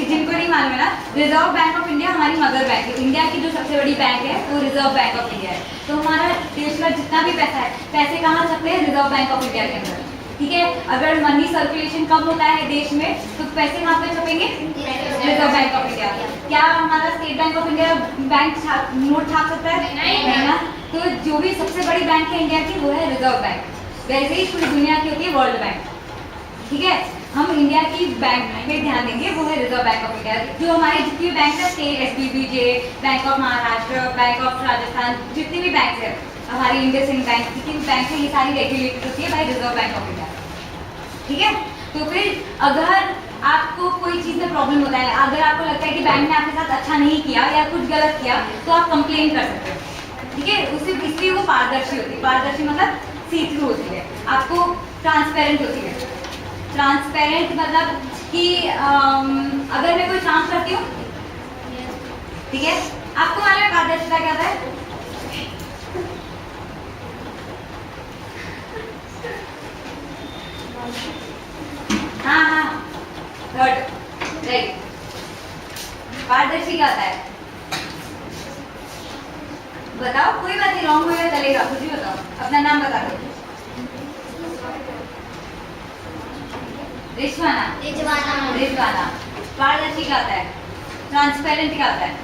जिनको नहीं मालूम है ना, रिजर्व बैंक ऑफ इंडिया हमारी मदर बैंक है। इंडिया की जो सबसे बड़ी बैंक है वो रिजर्व बैंक ऑफ इंडिया है। तो हमारा देश का जितना भी पैसा है, पैसे कहाँ छपते हैं? रिजर्व बैंक ऑफ इंडिया के अंदर। ठीक है, अगर मनी सर्कुलेशन कम होता है देश में तो पैसे कहाँ पे छपेंगे? Reserve bank of India. क्या हमारा state bank of India bank note छाप सकता है? नहीं ना। तो जो भी सबसे बड़ी बैंक है इंडिया की वो है रिजर्व बैंक। वैसे ही पूरी दुनिया की होती है वर्ल्ड बैंक। ठीक है, हम इंडिया की बैंक पे ध्यान देंगे, वो है रिजर्व बैंक ऑफ इंडिया। जो हमारे जितनी भी बैंक है, state, SBBJ, bank of Maharashtra, bank of Rajasthan, जितनी भी बैंक है, हमारी इंडसइंड बैंक, जितनी भी बैंक है, ये सारी रेगुलेटेड होती है by Reserve bank of India. ठीक है, तो फिर अगर आपको कोई चीज़ में प्रॉब्लम होता है, अगर आपको लगता है कि बैंक ने आपके साथ अच्छा नहीं किया या कुछ गलत किया, तो आप कंप्लेन कर सकते हो। ठीक है, उसी इसलिए वो पारदर्शी होती है। पारदर्शी मतलब सी थ्रू होती है, आपको ट्रांसपेरेंट होती है। ट्रांसपेरेंट मतलब कि अगर मैं कोई काम करती हूँ, ठीक है, आपको मालूम है पारदर्शिता क्या होता है? हाँ हाँ, थर्ड, राइट। पारदर्शी क्या होता है? बताओ, कोई बात नहीं, रॉन्ग होगा चलेगा, कुछ भी बताओ, अपना नाम बता दो। रिजवाना। रिजवाना। पारदर्शी क्या होता है? ट्रांसपेरेंट क्या होता है?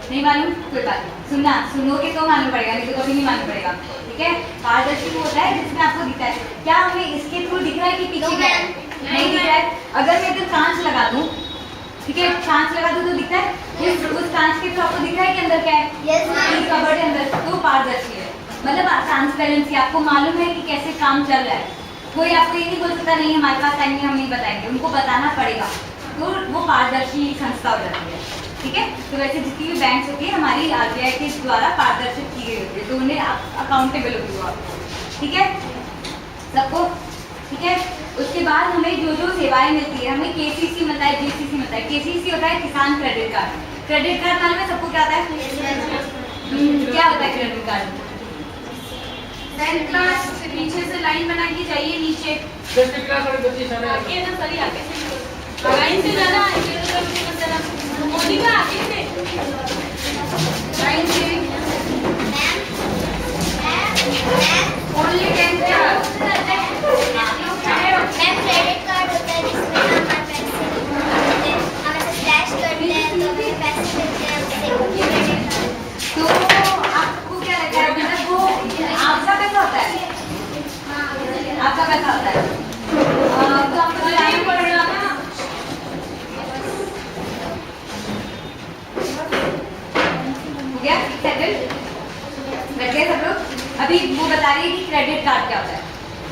नहीं मालूम, कोई बात नहीं, सुनना, सुनोगे तो मालूम पड़ेगा, नहीं तो कभी नहीं मालूम पड़ेगा। ठीक है, पारदर्शी वो होता है जिसमें आपको दिखता है। क्या हमें इसके थ्रू दिख रहा है कि पीछे क्या है? नहीं दिख रहा है। अगर मैं इधर कांच लगा दूं, ठीक है, कांच लगा दूं तो दिखता है? उस कांच के थ्रू आपको दिख रहा है कि अंदर क्या है? इस कबर्ड के अंदर, तो पारदर्शी है। मतलब ट्रांसपेरेंसी, आपको मालूम है कि कैसे काम चल रहा है। कोई आपको ये नहीं बोल सकता नहीं हमारे पास टाइम नहीं, हम नहीं बताएंगे, उनको बताना पड़ेगा, तो वो पारदर्शी संस्था हो जाती है। ठीक है, तो वैसे जितनी भी बैंक्स होती है हमारी आरबीआई के द्वारा पारदर्शित की गई होती है, तो उन्हें अकाउंटेबल होती है। ठीक है सबको? ठीक है, उसके बाद हमें जो जो सेवाएं मिलती है, हमें केसीसी मिलता है, जीसीसी मिलता है। केसीसी होता है किसान क्रेडिट कार्ड। क्रेडिट कार्ड मालूम है सबको क्या होता है? क्या होता है क्रेडिट कार्ड? बैंक क्लास पीछे से लाइन बना के जाइए नीचे, आगे ना सही आगे से लाइन से जाना, आगे तो मोदी का आगे से लाइन से ओनली 10 क्रेडिट कार्ड होता है जिसमें हमारे पैसे हम ऐसे स्लैश करते हैं तो हमें पैसे मिलते हैं उससे। तो आपको क्या लगता है, मतलब वो आपका पैसा होता है? आपका पैसा होता है, तो आपको बताना पड़ेगा ना। हो गया सेटल? बैठ गए सब लोग? अभी वो बता रही है कि क्रेडिट कार्ड क्या होता है।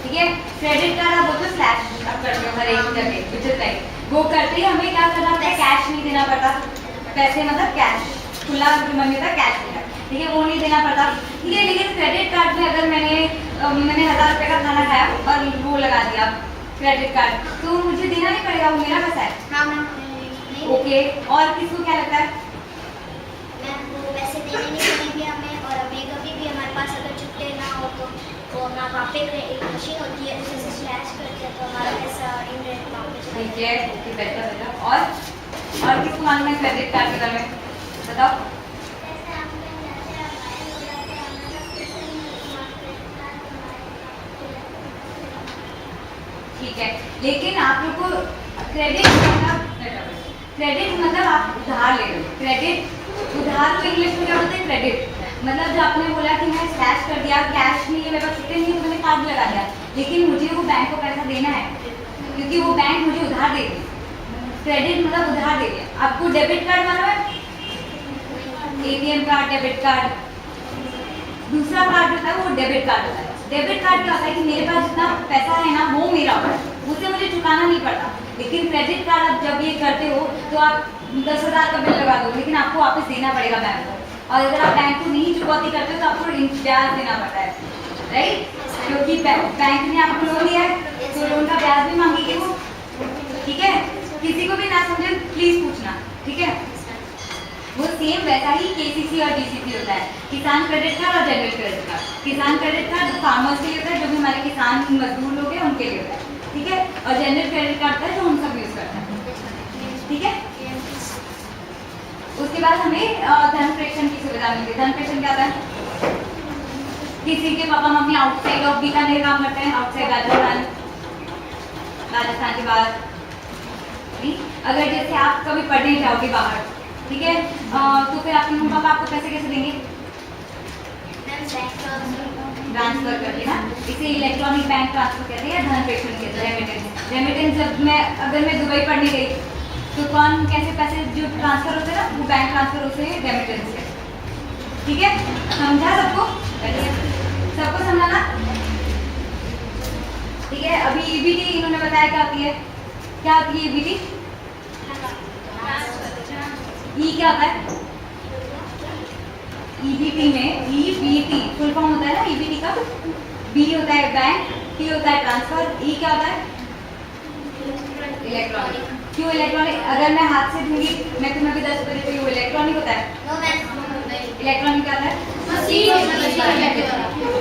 ठीक है। क्रेडिट कार्ड आप बोलते हो स्लैश आप करते हो हर एक जगह विजिट टाइप, वो करते ही हमें क्या करना पड़ता है, कैश नहीं देना पड़ता, पैसे मतलब कैश खुला जो मनी होता है कैश देना, ठीक है, वो नहीं देना पड़ता, ठीक है। लेकिन क्रेडिट कार्ड में अगर मैंने 1000 रुपये का खाना खाया और वो लगा दिया क्रेडिट कार्ड, तो मुझे देना नहीं पड़ेगा, वो मेरा पैसा है। हाँ मैम। ओके, और किसको क्या लगता है? मैम वो पैसे देने नहीं पड़ेंगे हमें, और हमें कभी भी हमारे पास अगर छुट्टे ना हो तो वो हम वहाँ पे एक मशीन होती है उसे स्लैश करते हैं तो हमारा पैसा इनडायरेक्ट वहाँ पे चला ठीक है, ओके, बेटर बेटर। और किसको मालूम है क्रेडिट कार्ड के बारे में, बताओ। ठीक है, लेकिन आप लोग को क्रेडिट मतलब आप उधार ले रहे हो। क्रेडिट उधार को इंग्लिश में क्या बोलते हैं? क्रेडिट। मतलब जो आपने बोला कि मैं स्लैश कर दिया, कैश नहीं है मेरे पास, छुट्टे नहीं है, तो मैंने कार्ड लगा दिया, लेकिन मुझे वो बैंक को पैसा देना है क्योंकि वो बैंक मुझे उधार दे रही है। क्रेडिट मतलब उधार दे दिया। आपको डेबिट कार्ड मालूम है? ATM card, debit card. दूसरा कार्ड होता है वो डेबिट कार्ड होता है। डेबिट कार्ड क्या होता है कि मेरे पास जितना पैसा है ना वो मेरा होता है, उससे मुझे चुकाना नहीं पड़ता। लेकिन क्रेडिट कार्ड आप जब ये करते हो तो आप 10,000 का बिल लगा दो, लेकिन आपको वापस देना पड़ेगा बैंक को, और अगर आप बैंक को नहीं चुकौती करते हो तो आपको ब्याज देना पड़ता है, राइट? क्योंकि बैंक ने आपको लोन दिया है तो लोन का ब्याज भी मांगेगी वो, ठीक है। किसी को भी ना समझे प्लीज पूछना, ठीक है। वो सेम वैसा ही केसीसी और डीसीसी होता है, किसान क्रेडिट कार्ड और जनरल क्रेडिट कार्ड। किसान क्रेडिट कार्ड फार्मर्स के लिए होता है, जो भी हमारे किसान मजदूर लोग हैं उनके लिए होता है, ठीक है। और जनरल क्रेडिट कार्ड है जो हम सब यूज करते हैं, ठीक है। उसके बाद हमें धन प्रेषण की सुविधा मिलती है। धन प्रेषण क्या होता है? किसी के papa mummy outside of Bikaner काम करते हैं, आउटसाइड राजस्थान के बाद, अगर जैसे आप कभी पढ़ने जाओगे बाहर, ठीक है, तो फिर आपके मम्मी पापा आपको पैसे कैसे देंगे? ट्रांसफर करके ना, इसे इलेक्ट्रॉनिक बैंक ट्रांसफर कहते हैं, धन प्रेषण कहते हैं, रेमिटेंस। रेमिटेंस जब अगर मैं दुबई पढ़ने गई तो कौन कैसे पैसे जो ट्रांसफर होते हैं ना, वो बैंक ट्रांसफर होते हैं रेमिटेंस से, ठीक है। समझा सबको? सबको समझा ना? ठीक है। अभी ईबीटी इन्होंने बताया क्या होती है, क्या होती है ईबीटी? ई क्या होता है? ईबीटी में ईबीटी फुल फॉर्म होता है ना ईबीटी का। बी होता है बैंक, टी होता है ट्रांसफर, ई क्या होता है? इलेक्ट्रॉनिक। क्यों इलेक्ट्रॉनिक? अगर मैं हाथ से दूंगी, मैं तुम्हें भी 10 रुपये देती हूँ, वो इलेक्ट्रॉनिक होता है। इलेक्ट्रॉनिक क्या होता है?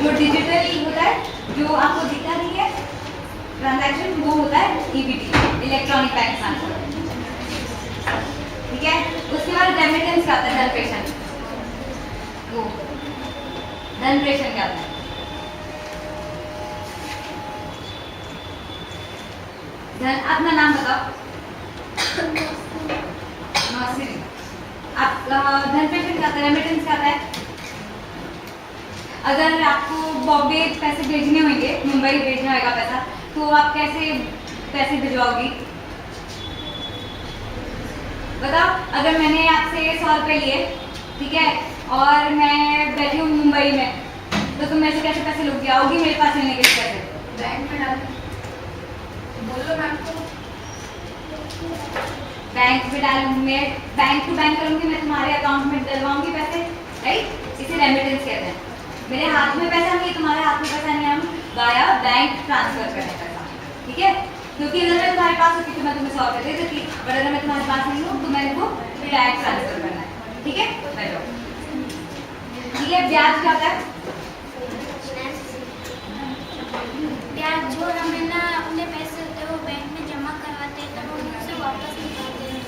जो डिजिटल होता है, जो आपको दिखता नहीं है ट्रांजैक्शन, वो होता है ईबीटी, इलेक्ट्रॉनिक बैंक ट्रांसफर, ठीक है। उसके बाद रेमिटेंस क्या होता है? धन प्रेषण। वो धन प्रेषण क्या होता है? अपना नाम बताओ। आप धन प्रेषण क्या होता है? रेमिटेंस क्या होता है? अगर आपको बॉम्बे पैसे भेजने होंगे, मुंबई भेजना होगा पैसा, तो आप कैसे पैसे भिजवाओगी? बताओ। अगर मैंने आपसे 100 रुपये लिए, ठीक है, और मैं बैठी हूँ मुंबई में, तो तुम मेरे से कैसे पैसे लोगी? आओगी मेरे पास लेने के पैसे? बैंक में डाल बोलो मैम को। बैंक में डालूंगी, बैंक टू बैंक करूंगी, मैं तुम्हारे अकाउंट में डलवाऊंगी पैसे, राइट? इसे रेमिटेंस कहते हैं। मेरे हाथ में पैसा नहीं है, तुम्हारे हाथ में पैसा नहीं है, हम वाया बैंक ट्रांसफर करने पैसा, ठीक है। क्योंकि अगर मैं तुम्हारे पास होती तो मैं तुम्हें 100 रुपये दे देती, बट अगर मैं तुम्हारे पास नहीं हूँ तो मैंने वो बैंक ट्रांसफर करना है, ठीक है। बैठो, ठीक है। ब्याज क्या होता है? ब्याज जो हमें ना अपने पैसे होते हैं वो बैंक में जमा करवाते हैं तब हम उससे वापस निकालते हैं।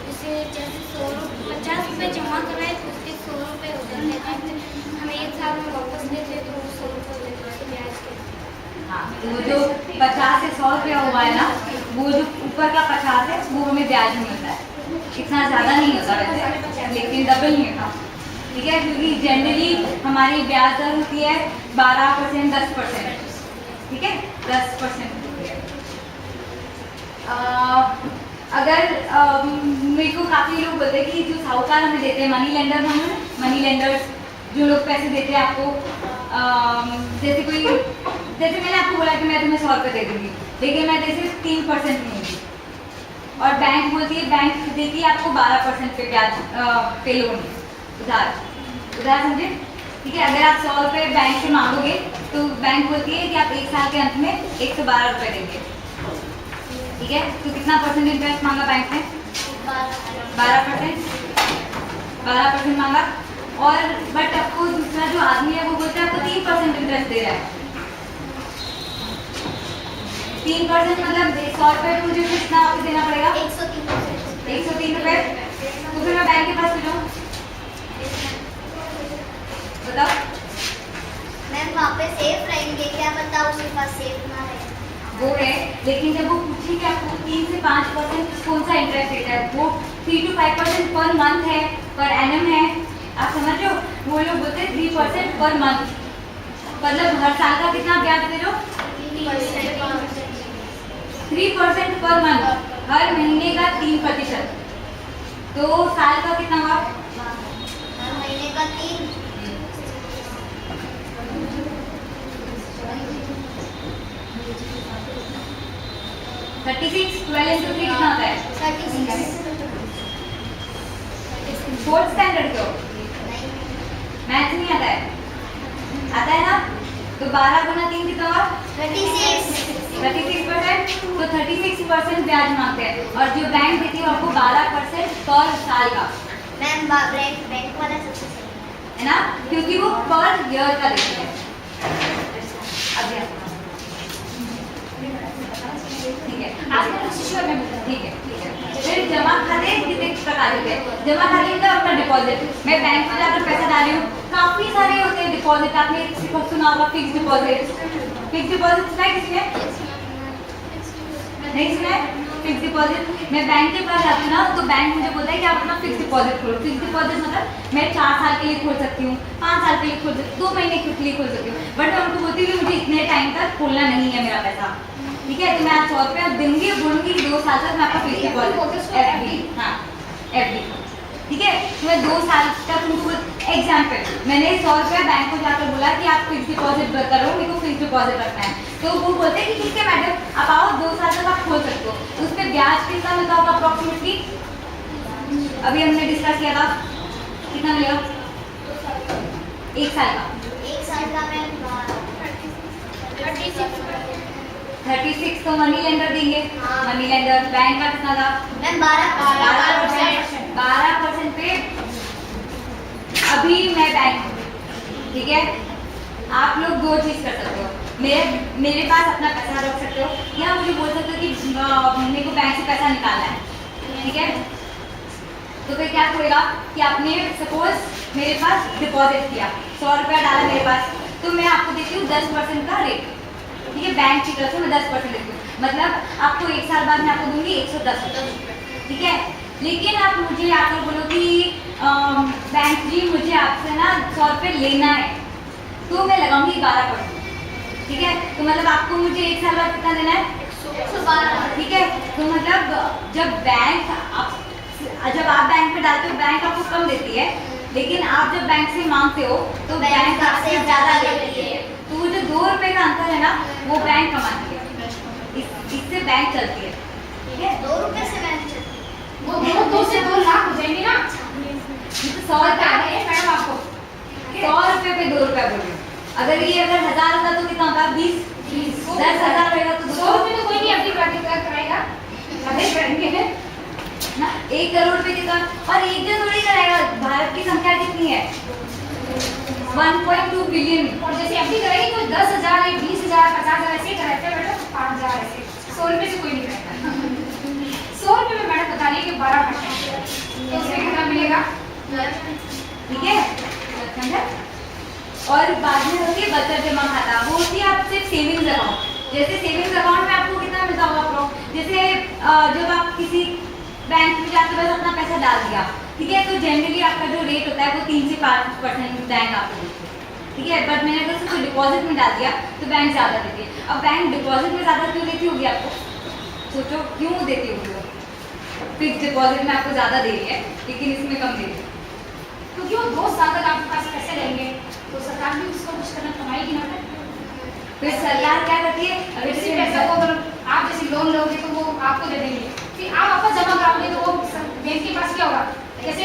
जैसे 50 रुपये जमा करवाए तो उसके 100 रुपये हो जाते हैं, हमें 1 साल में वापस देते हैं तो 100 रुपये हो जाते हैं ब्याज के। हाँ, वो जो 50 से 100 रुपया हुआ है ना, वो जो ऊपर का 50 है वो हमें ब्याज मिलता है। इतना ज़्यादा नहीं होता वैसे, लेकिन डबल नहीं होता, ठीक है। क्योंकि जनरली हमारी ब्याज दर होती है 12%, 10%, ठीक है, 10% होती है। अगर मेरे को काफ़ी लोग बोलते हैं कि जो साहूकार हमें देते हैं, मनी लेंडर्स जो लोग पैसे देते हैं आपको, जैसे मैंने आपको बोला करके मैं तुम्हें 100 रुपये दे दूंगी, लेकिन मैं जैसे 3% लूँगी। और बैंक बोलती है, बैंक देती है आपको 12% पे ब्याज पे लोन उधार समझे। ठीक है, अगर आप 100 रुपये बैंक से मांगोगे तो बैंक बोलती है कि आप 1 साल के अंत में 112 रुपये देंगे। ठीक है, तो कितना परसेंट इंटरेस्ट मांगा बैंक ने? 12% मांगा। और बट आपको दूसरा जो आदमी है वो बोलता है आपको 3% इंटरेस्ट दे रहा है। 3% मतलब 100 रुपये पे मुझे कितना आपको देना पड़ेगा? 103 रुपये। तो फिर मैं बैंक के पास जाऊँ, बताओ। मैम वहाँ पे सेफ रहेंगे, क्या पता उसके पास सेफ ना रहे। वो है, लेकिन जब वो पूछे कि आपको 3 से 5% कौन सा इंटरेस्ट रेट है, वो 3 to 5% पर मंथ है, पर एनम है, आप समझ रहे हो। वो लोग बोलते हैं 3% पर मंथ, मतलब हर साल का कितना ब्याज दे रहे हो? 3% पर मंथ, हर महीने का 3%, तो साल का कितना हुआ? हर महीने का 3। 36, 12 into 3 कितना होता है? 36। फोर्थ स्टैंडर्ड के हो, मैथ नहीं आता है? आता है ना? तो 12 गुना 3 कितना हुआ? 36%। तो 36% ब्याज मांगते हैं, और जो बैंक देती है आपको 12% पर साल का, मैम बैंक वाला सबसे सही है ना, क्योंकि वो पर ईयर का देती है। अभ्यास ठीक है, आपने कुछ शिशु में बोला। ठीक है। फिर जमा खाते कितने प्रकार के हैं? जमा खाते का अपना डिपॉजिट, मैं बैंक में जाकर पैसा डाल रही हूँ, काफी सारे होते हैं डिपॉजिट। आपने सुना होगा फिक्स डिपॉजिट। फिक्स डिपॉजिट सुना है किसी ने? नहीं सुना है? फिक्स डिपॉजिट, मैं बैंक के पास जाती हूँ ना, तो बैंक मुझे बोलता है कि आप अपना फिक्स डिपॉजिट खोलो। फिक्स डिपॉजिट मतलब मैं 4 साल के लिए खोल सकती हूँ, 5 साल के लिए खोल सकती हूँ, 2 महीने के लिए खोल सकती हूँ, बट मैं उनको बोलती हूँ कि मुझे इतने टाइम तक खोलना नहीं है मेरा पैसा। ठीक है, तो मैं आज 100 रुपये दूंगी, बोलूँगी कि 2 साल तक मैं आपका फिक्स डिपॉजिट एफडी, हाँ एफडी, ठीक है। तो मैं 2 साल तक उनको एग्जाम्पल, मैंने 100 रुपये बैंक को जाकर बोला कि आप फिक्स डिपॉजिट करो, मेरे को फिक्स डिपॉजिट रखना है, तो वो बोलते हैं कि ठीक है मैडम आप आओ, 2 साल तक आप खोल सकते हो। तो उस पर ब्याज कितना मिलता होगा अप्रॉक्सीमेटली? अभी हमने डिस्कस किया था, कितना मिलेगा 1 साल का? 1 साल का मैम 36 तो मनी लेंडर देंगे, मनी लेंडर। बैंक का कितना था? मैम 12%। 12% पे अभी मैं बैंक, ठीक है, आप लोग 2 चीज़ कर सकते हो, मेरे पास अपना पैसा रख सकते हो, या मुझे बोल सकते हो कि मेरे को बैंक से पैसा निकालना है, ठीक है। तो फिर क्या होगा कि आपने सपोज मेरे पास डिपॉजिट किया, 100 रुपया डाला मेरे पास, तो मैं आपको देती हूँ 10% का रेट, ठीक है, बैंक की तरफ से मैं 10% देती हूँ, मतलब आपको 1 साल बाद मैं आपको दूंगी 110 रुपये, ठीक है। लेकिन आप मुझे आकर बोलो कि बैंक जी मुझे आपसे ना 100 रुपये लेना है, तो मैं लगाऊंगी 12%, ठीक है। तो मतलब आपको मुझे 1 साल बाद कितना देना है? 112, ठीक है। तो मतलब जब आप बैंक में डालते हो, बैंक आपको कम देती है, लेकिन आप जब बैंक से मांगते हो तो बैंक आपसे ज़्यादा लेती है। तो वो जो 2 रुपये का अंतर है ना, वो बैंक कमाती है, इससे बैंक चलती है, ठीक है। 2 रुपए से बैंक चलती वो 2 से 2 लाख हो जाएंगे ना। तो 100 बता रुपये, रहे मैडम आपको 100 रुपये पे 2 रुपया बोल रही हूँ। अगर ये अगर 1000 होता तो कितना होता? 20। 10,000 रहेगा तो 100 रुपये तो कोई नहीं अपनी प्राप्ति कराएगा, अभी करेंगे ना 1 करोड़ रुपए के काम, और एक दिन थोड़ी कराएगा। भारत की संख्या कितनी है? 1.2 बिलियन। और जैसे एफडी कराएगी कोई 10,000 या 20,000 50,000 ऐसे कराते हैं मैडम, 5,000 ऐसे। 100 रुपये से कोई नहीं कराता। 100 रुपये में मैडम बता रही है कि 12%, तो उसमें कितना मिलेगा? ठीक है, समझा। और बाद में होती है बचत जमा खाता, वो होती है आप सिर्फ सेविंग्स अकाउंट। जैसे सेविंग्स अकाउंट में आपको कितना मिलता होगा आपको, जैसे जब आप किसी बैंक में जाके बस अपना पैसा डाल दिया, ठीक है, तो जनरली आपका जो रेट होता है वो 3 से 5% बैंक आपको देती है, ठीक है। बट मैंने अगर उसको डिपॉजिट में डाल दिया तो बैंक ज़्यादा देती है। अब बैंक डिपॉजिट में ज़्यादा क्यों देती होगी आपको? सोचो क्यों देती होगी वो? फिक्स डिपॉजिट में आपको ज़्यादा दे रही है, लेकिन इसमें कम दे रही है, क्योंकि वो 2 साल तक आपके पास पैसे रहेंगे, तो सरकार भी उसको कुछ करना कमाएगी ना। फिर सरकार क्या करती है, अगर अगर किसी पैसा को अगर आप जैसे लोन लोगे तो वो आपको दे देंगे, फिर आप वापस जमा कराओगे तो वो बैंक के पास क्या होगा, जैसे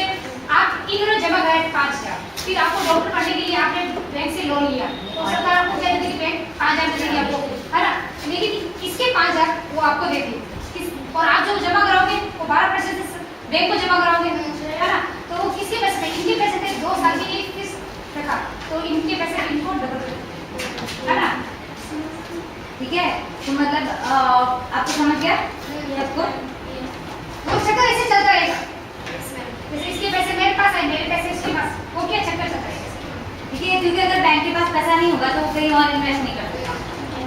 आप इन्होंने जमा कराए 5,000, फिर आपको डॉक्टर पढ़ने के लिए आपने बैंक से लोन लिया तो सरकार आपको क्या देती है, बैंक 5,000 देगी आपको, है ना, लेकिन इसके 5,000 वो आपको देती है, और आप जो जमा कराओगे वो 12% बैंक को जमा कराओगे, है ना, तो वो किसके पैसे थे, इनके पैसे थे 2 साल के लिए किस रखा, तो इनके पैसे इनको डबल, है ना, ठीक है। तो मतलब आपको समझ गया सबको? वो चक्कर ऐसे चलता रहेगा, जैसे इसके पैसे मेरे पास है, मेरे पैसे इसके पास, वो क्या चक्कर चलता रहेगा, ठीक है, क्योंकि अगर बैंक के पास पैसा नहीं होगा तो वो कहीं और इन्वेस्ट नहीं कर सकता,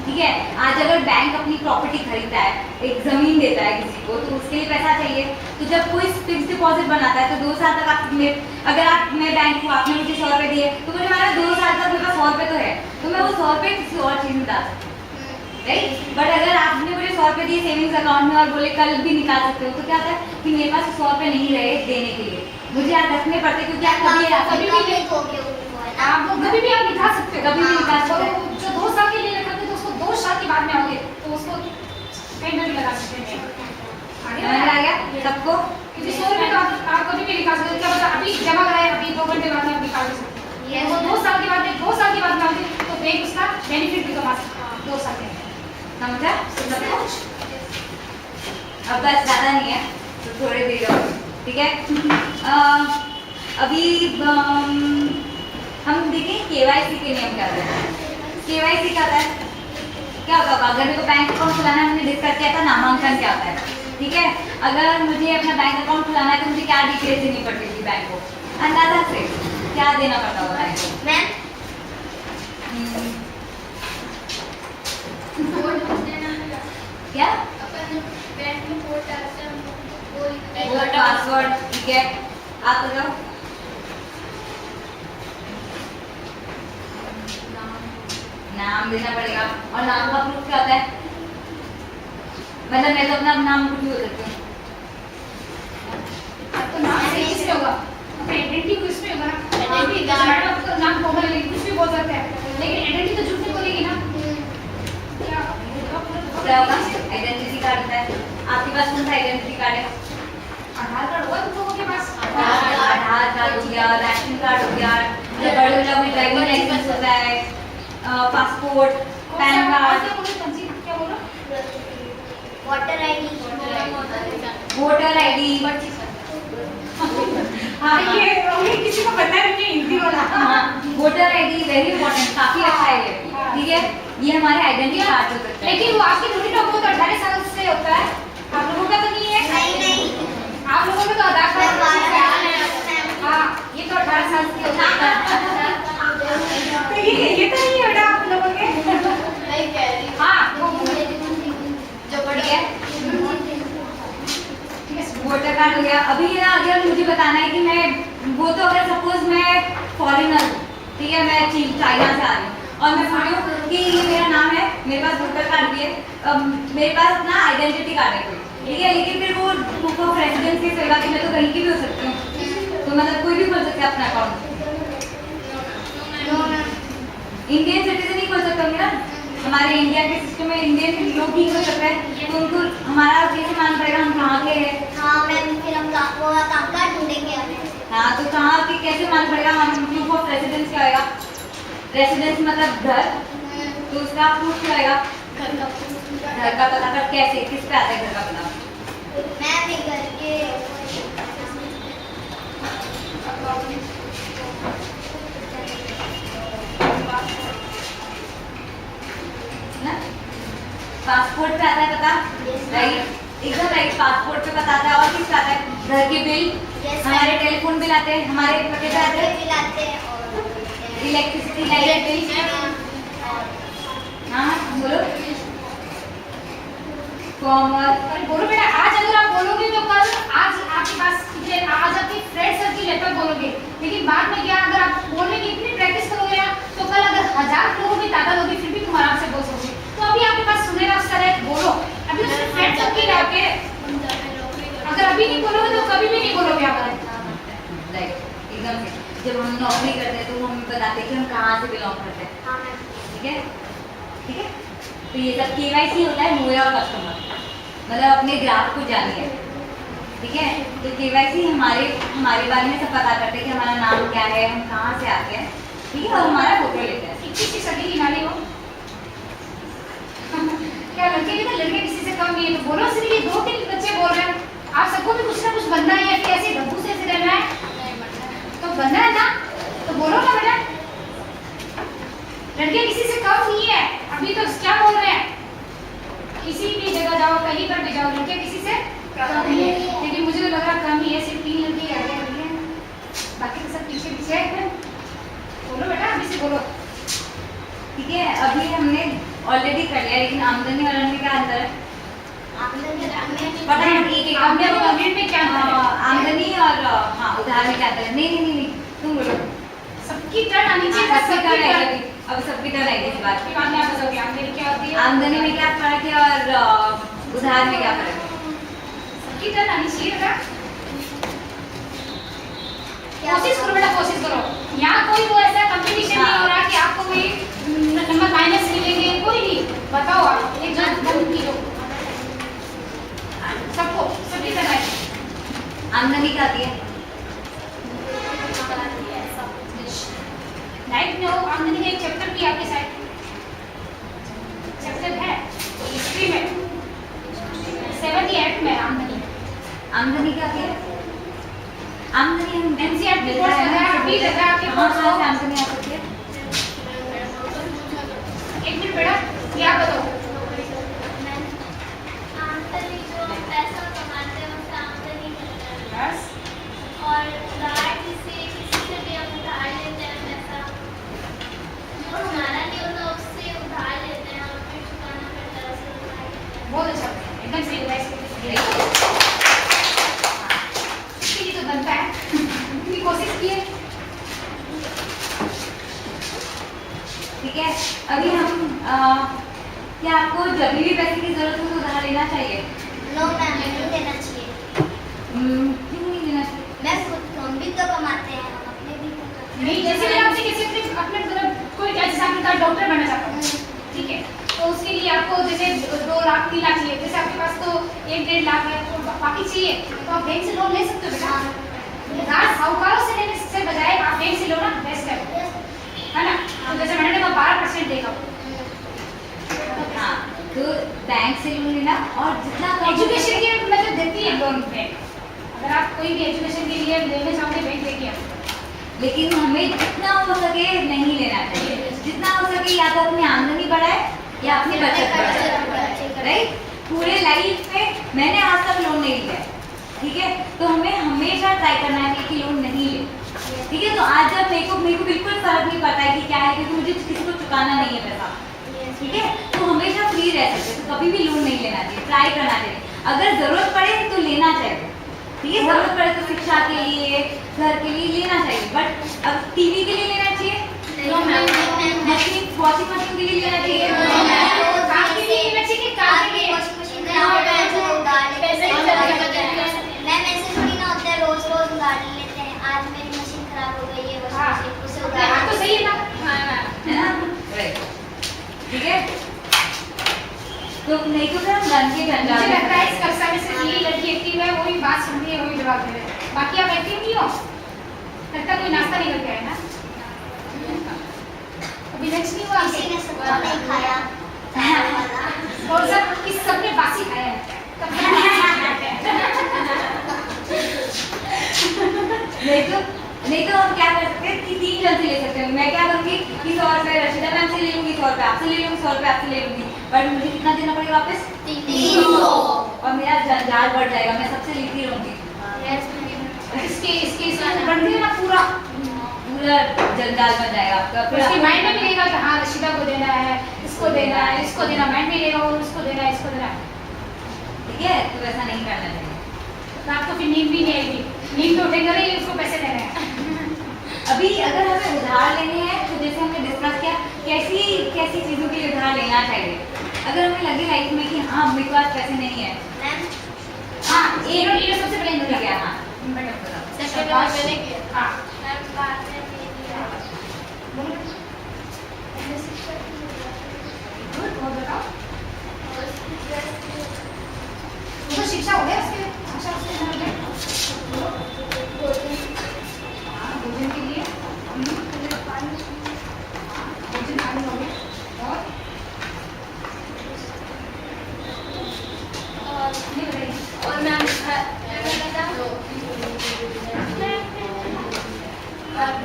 ठीक है। आज अगर बैंक अपनी प्रॉपर्टी खरीदता है, एक जमीन देता है किसी को, तो उसके लिए पैसा चाहिए, तो जब कोई फिक्स डिपॉजिट बनाता है तो 2 साल तक अगर मैं बैंक को आपने मुझे 100 रुपये दिए तो मुझे हमारा 2 साल तक मेरे पास 100 रुपये तो है, तो मैं वो 100 रुपये किसी और चीज़ में डाल सकती हूँ, राइट। बट अगर आपने मुझे 100 रुपये दिए सेविंग्स अकाउंट में और बोले कल भी निकाल सकते हो, तो क्या होता है कि मेरे पास 100 रुपये नहीं रहे देने के लिए, मुझे याद रखने पड़ते, क्योंकि आप कभी आप कभी भी आप निकाल सकते हो, कभी भी निकाल सकते हो। जो 2 साल के लिए रखा तो उसको 2 साल के बाद में आओगे तो उसको कहीं भी लगा सकते हैं, समझ आ गया सबको? क्योंकि 100 रुपये तो आप कभी भी निकाल सकते हो, क्या पता अभी जमा कराए अभी 2 घंटे बाद में आप निकाल सकते हैं, वो 2 साल के बाद में आओगे तो बैंक उसका बेनिफिट भी कमा सकता है 2 साल के अंदर, समझा सबको? अब बस ज़्यादा नहीं है तो थोड़ी देर और, ठीक है। अभी हम देखें केवाईसी के नियम क्या होता है। केवाईसी क्या होता है, क्या होता होगा, अगर मेरे को बैंक अकाउंट खुलाना है, हमने डिस्कस किया था नामांकन क्या होता है, ठीक है। अगर मुझे अपना बैंक अकाउंट खुलाना है तो मुझे क्या डिटेल्स देनी पड़ती थी बैंक को, अंदाजा से क्या देना पड़ता होगा बैंक को? मैम क्या बैंक में कोड डालते हैं, वो पासवर्ड, ठीक है। आप बताओ नाम देना पड़ेगा, और नाम का प्रूफ क्या होता है, मतलब मैं तो अपना नाम कुछ भी बोल सकती हूँ, तो नाम से किसमें होगा, अपने आइडेंटिटी को इसमें होगा ना, आइडेंटिटी मैडम आपका नाम कोमल है लेकिन कुछ भी बोल सकते हैं, लेकिन आइडेंटिटी तो झूठ नहीं बोलेगी ना, क्या क्या होगा, आइडेंटिटी कार्ड होता है। आपके पास कौन सा आइडेंटिटी कार्ड है? आधार कार्ड होगा तुम लोगों के पास, आधार कार्ड हो गया, राशन कार्ड हो गया, जब बड़े लोग में ड्राइविंग लाइसेंस होता है, पासपोर्ट, पैन कार्ड, क्या बोलो, वोटर आईडी, वोटर आईडी, हाँ ये किसी को पता नहीं है हिंदी वाला, वोटर आईडी वेरी इंपॉर्टेंट, काफी अच्छा है ये, ठीक है। ये हमारे आइडेंटिटी कार्ड हो सकते हैं। लेकिन वो आपके थोड़ी ना, वो तो 18 साल से होता है, आप लोगों का तो नहीं है, नहीं आप लोगों में तो आधार कार्ड, हाँ ये तो 18 साल से होता है, तो ये तो नहीं होता आप लोगों के, नहीं कह रही, हाँ जो ठीक है, ठीक है, वोटर कार्ड हो गया। अभी ये ना अगर मुझे बताना है कि मैं वो तो अगर सपोज मैं फॉरेनर हूँ, ठीक है, मैं चाइना से आ रही हूँ और मैं बोल रही हूँ कि ये मेरा नाम है, मेरे पास वोटर कार्ड भी है, मेरे पास अपना आइडेंटिटी कार्ड है कोई, ठीक है, लेकिन फिर वो प्रूफ ऑफ रेजिडेंस की सेवा की मैं तो कहीं की भी हो सकती हूँ, तो मतलब कोई भी खोल सकता है अपना अकाउंट, इंडियन सिटीजन ही खोल सकते होंगे ना, हमारे इंडिया के सिस्टम में इंडियन लोग ही खोल सकते हैं, तो उनको हमारा कैसे मान पड़ेगा हम कहाँ के हैं? हाँ मैम, फिर हम वो काम कार्ड ढूंढेंगे हमें, हाँ, तो कहाँ की कैसे मान पड़ेगा, हम प्रूफ ऑफ रेजिडेंस क्या होगा, रेजिडेंस मतलब घर, तो उसका प्रूफ क्या होगा, घर का पता, पर कैसे किस पे आता है घर का पता? मैं भी करके ना पासपोर्ट पे आता है पता, राइट, एकदम राइट, पासपोर्ट पे पता आता है, और किस पे आता है, घर के बिल, हमारे टेलीफोन बिल आते हैं, हमारे पते पे आते हैं, लाते हैं और इलेक्ट्रिसिटी लाइट बिल, हाँ बोलो, कॉमर्स, अरे बोलो बेटा, आज अगर आप बोलोगे तो कल आज आपके पास आज आपके फ्रेंड सर्किल है तब बोलोगे, लेकिन बाद में क्या, अगर आप बोलने की इतनी प्रैक्टिस करोगे ना तो कल अगर 1000 लोगों की तादाद होगी फिर भी तुम आराम से बोल सकते, तो अभी आपके पास सुनेगा अवसर है, बोलो, अभी उसमें फ्रेंड सर्किल है आपके, अगर अभी नहीं बोलोगे तो कभी भी नहीं बोलोगे आप, राइट, एकदम से। जब हम नौकरी करते हैं तो हमें बताते हैं कि हम कहाँ से बिलोंग करते हैं, हाँ मैम, ठीक है, ठीक है, तो ये सब KYC होता है, नो योर कस्टमर, मतलब अपने ग्राहक को जानिए, ठीक है। तो KYC हमारे बारे में सब पता करते हैं कि हमारा नाम क्या है, हम कहाँ से आते हैं, ठीक है, और हमारा फोटो लेते हैं। 21 सदी की नानी हो क्या लड़के की तो लड़के किसी से कम नहीं है, तो बोलो सिर्फ ये 2-3 बच्चे बोल रहे हैं, आप सबको भी कुछ ना कुछ बनना है या फिर ऐसे गब्बू से ऐसे रहना है तो बनना है ना, तो बोलो ना बेटा, लड़के किसी से कम नहीं है। अभी तो क्या बोल रहे हैं, किसी भी जगह जाओ, कहीं पर भी जाओ, लड़के किसी से कम नहीं है, लेकिन मुझे तो लग रहा कम ही है, सिर्फ 3 लड़के आगे लड़के हैं, बाकी तो सब पीछे पीछे है। बोलो बेटा, अभी से बोलो। ठीक है, अभी हमने ऑलरेडी कर लिया, लेकिन आमदनी और में क्या अंतर है? पता है एक एक आमदनी और पेमेंट में क्या अंतर है? आमदनी और हाँ उधार में क्या अंतर है? नहीं तुम बोलो। सबकी टर्न आनी चाहिए, सबकी सबकी टर्न टर्न। आएगी, अब सबकी टर्न आएगी इस बात फिर बाद में आप बताओगे आमदनी क्या होती है, आमदनी में क्या फर्क है और उधार में क्या फर्क है? सबकी टर्न आनी चाहिए बेटा। कोशिश करो बेटा, कोशिश करो। यहाँ कोई वो ऐसा कंपटीशन नहीं हो रहा कि आपको कोई नंबर माइनस मिलेंगे, कोई नहीं। बताओ आप एक जन बंद की लो सबको, सबकी टर्न आएगी। आमदनी क्या आती है? नाइट में हो आमदनी का एक चैप्टर भी आपके साइड चैप्टर है हिस्ट्री में 7th या 8th में आमदनी। आमदनी क्या आती है? आमदनी हम NCERT रिपोर्ट्स वगैरह भी रहता है आपके पास। कहाँ से आमदनी आ सकती है? एक मिनट बेटा, ये आप बताओ। आमदनी जो पैसा कमाते हैं उससे आमदनी मिलता है, बस और उधार जिससे किसी से भी हम उधार लेते हैं पैसा, जो हमारा नहीं होता उससे उधार लेते हैं और फिर चुकाना पड़ता है उसे उधार। बहुत अच्छा, एकदम सही गाइस। इसके लिए तो बनता है, इतनी कोशिश की है। ठीक है, अभी हम क्या आपको जब भी पैसे की जरूरत हो तो उधार लेना चाहिए? नो मैम, नहीं देना चाहिए। क्यों नहीं लेना चाहिए? मैं खुद, हम भी तो कमाते हैं, हम अपने भी तो करते हैं। नहीं, जैसे मैं आपसे किसी अपने मतलब कोई जैसे आपने कहा डॉक्टर बनना चाहता हूँ, ठीक है, तो उसके लिए आपको जैसे 2 लाख 3 लाख चाहिए, जैसे आपके पास तो 1-1.5 लाख है तो बाकी चाहिए, तो आप बैंक से लोन ले सकते हो बेटा। उधार साहूकारों से लेने से बजाय आप बैंक से लो ना, बेस्ट है ना। तो जैसे मैंने कहा 12% देगा, हाँ, तो बैंक से लोन लेना और जितना कम एजुकेशन की मतलब देती है लोन बैंक, अगर आप कोई भी एजुकेशन के लिए लेना चाहोगे बैंक देगी आपको। लेकिन हमें जितना हो सके नहीं लेना चाहिए, जितना हो सके या तो अपनी आमदनी बढ़ाए या अपनी बचत बढ़ाए, राइट। पूरे लाइफ में मैंने आज तक लोन नहीं लिया, ठीक है, तो हमें हमेशा ट्राई करना है कि लोन नहीं ले, ठीक है। तो आज जब मेरे को बिल्कुल फर्क नहीं पड़ता है कि क्या है, क्योंकि मुझे किसी को चुकाना नहीं है पैसा, ठीक है, तो हमेशा फ्री रह सकते, तो कभी भी लोन नहीं लेना चाहिए, ट्राई करना चाहिए। अगर जरूरत पड़े तो लेना चाहिए, ठीक है, जरूरत पड़े तो शिक्षा के लिए, घर के लिए लेना चाहिए, बट अब टीवी के लिए लेना चाहिए, मशीन वॉशिंग मशीन के लिए लेना चाहिए, काम के लिए लेना चाहिए, काम के लिए मैम ऐसे थोड़ी ना होता है, रोज रोज उधार लेते हैं। आज मेरी मशीन खराब हो गई है, उसे उधार तो सही है ना। है ना, राइट, ठीक है। तो नहीं तो फिर हम धन के मुझे जंजाल लगता है इस कक्षा में सिर्फ यही लड़की एक्टिव है, वही बात सुन रही है, वही जवाब दे रही है, बाकी आप एक्टिव नहीं हो, लगता कोई नाश्ता नहीं करके आए ना, अभी लंच नहीं हुआ, किसी ने सबको नहीं खाया और सब किस सबने बासी खाया है, नहीं तो हम क्या कर सकते हैं कि 3 जन से ले सकते हैं। मैं क्या करूँगी कि 100 रुपये रशीदा मैम से ले लूँगी, 100 रुपये आपसे ले लूँगी, 100 रुपये आपसे ले लूँगी, बट मुझे कितना देना पड़ेगा वापस? 300, और मेरा जंजाल बढ़ जाएगा, मैं सबसे लेती रहूँगी, इसके बढ़ गया ना पूरा जंजाल बन जाएगा आपका। फिर उसके आपको- माइंड में भी रहेगा कि हाँ रशीदा को देना है, इसको देना है, इसको देना, माइंड में रहेगा और उसको देना है, इसको देना है, ठीक है, तो ऐसा नहीं करना चाहिए। रात को फिर नींद भी नहीं आएगी, नींद तो उठेगा नहीं, उसको पैसे देने हैं। अभी अगर हमें उधार लेने हैं तो जैसे हमने डिस्कस किया कैसी चीज़ों के लिए उधार लेना चाहिए। अगर हमें लगे लाइफ में कि हाँ मेरे पास पैसे नहीं है, हाँ ये सबसे पहले इन्होंने किया, हाँ सबसे पहले मैंने किया। हाँ मैम बहुत बताओ शिक्षा हो गया उसके शिक्षा उसके हो गया हाँ भोजन के लिए भोजन पानी हो गया और ये बताइए और मैम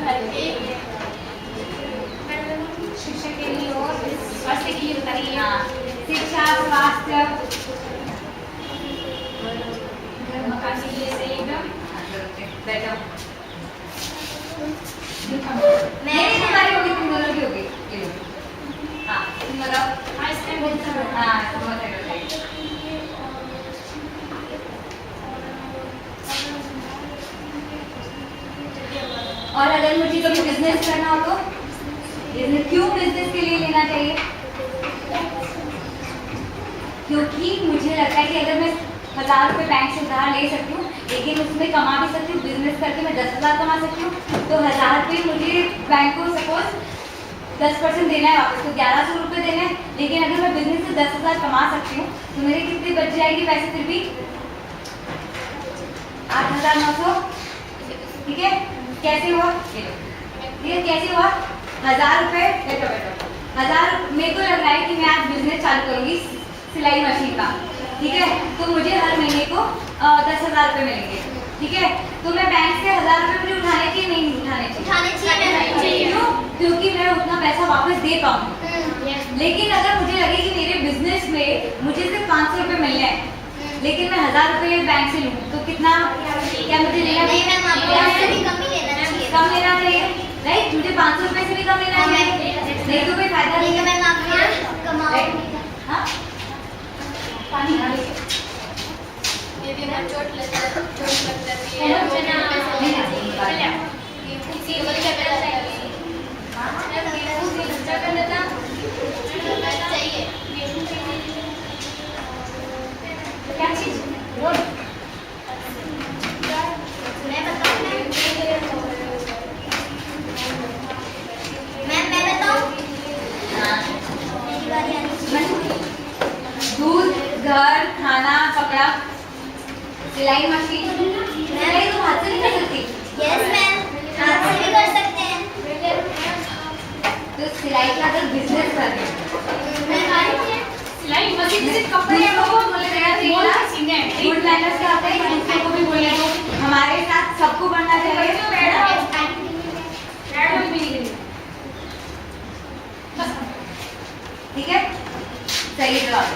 घर के शिक्षा के लिए और स्वास्थ्य के लिए बताइए हाँ, शिक्षा, स्वास्थ्य, घर मकान के लिए सही एकदम बैठो। मैं नहीं तुम्हारी होगी, तुम दोनों की होगी। ये लो। हाँ तुम बताओ। हाँ इस टाइम बहुत सारा हाँ तुम बताओ। और अगर मुझे कभी बिजनेस करना हो तो क्यों बिजनेस के लिए लेना चाहिए? क्योंकि मुझे लगता है कि अगर मैं 1000 रुपये बैंक से उधार ले सकती हूँ, लेकिन उसमें कमा भी सकती हूँ, बिजनेस करके मैं 10,000 कमा सकती हूँ, तो 1000 रुपये मुझे बैंक को सपोज 10% देना है वापस, तो 1100 रुपये देना है। लेकिन अगर मैं बिजनेस से 10,000 कमा सकती हूँ तो मेरे कितने बच जाएगी पैसे फिर भी? 8,900। ठीक है, कैसे हुआ? ठीक है, कैसे हुआ? 1000 रुपये, बैठो बैठो, 1000 मेरे को लग रहा है कि मैं आज बिजनेस चालू करूँगी सिलाई मशीन का। ठीक है, तो मुझे हर महीने को 10,000 रुपये मिलेंगे। ठीक है, तो मैं बैंक से 1000 रुपये मुझे उठाने चाहिए नहीं उठाने चाहिए? उठाने चाहिए। क्यों? क्योंकि मैं उतना पैसा वापस दे पाऊँ। लेकिन अगर मुझे लगे कि मेरे बिजनेस में मुझे सिर्फ 500 रुपये मिल रहे हैं, लेकिन मैं 1000 रुपये बैंक से लूँ तो कितना, क्या मुझे लेना नहीं मैम, आपको उससे भी कम ही लेना चाहिए। कम लेना चाहिए? राइट, मुझे 500 रुपये से भी कम लेना हाँ, चाहिए, नहीं तो कोई फायदा नहीं ठीक है है। मैम, आप कमाओ। हाँ? पानी हाँ लीजिए ये भी हमारी चोट लगती है चलो, चना नहीं, नहीं, चलिए इसी बच्चा करना चाहिए बच्चा करना था चाहिए क्या चीज रोड मैं बताऊँ मैम, मैं बताऊँ हाँ। मेरी बारी आनी चाहिए। दूध, घर, खाना, कपड़ा, सिलाई मशीन। सिलाई तुम हाथ से नहीं कर सकती? यस मैम, हाथ से भी कर सकते हैं। तो सिलाई का अगर बिजनेस कर रहे हो, सिलाई मशीन से कपड़े दूसरों को बोले देना चाहिए बोल ना? के सीने हैं। गुड मैनर्स का होता है कि दूसरों को भी बोलने दो, हमारे साथ सबको बढ़ना चाहिए। पैड भी नहीं ठीक है, सही जवाब।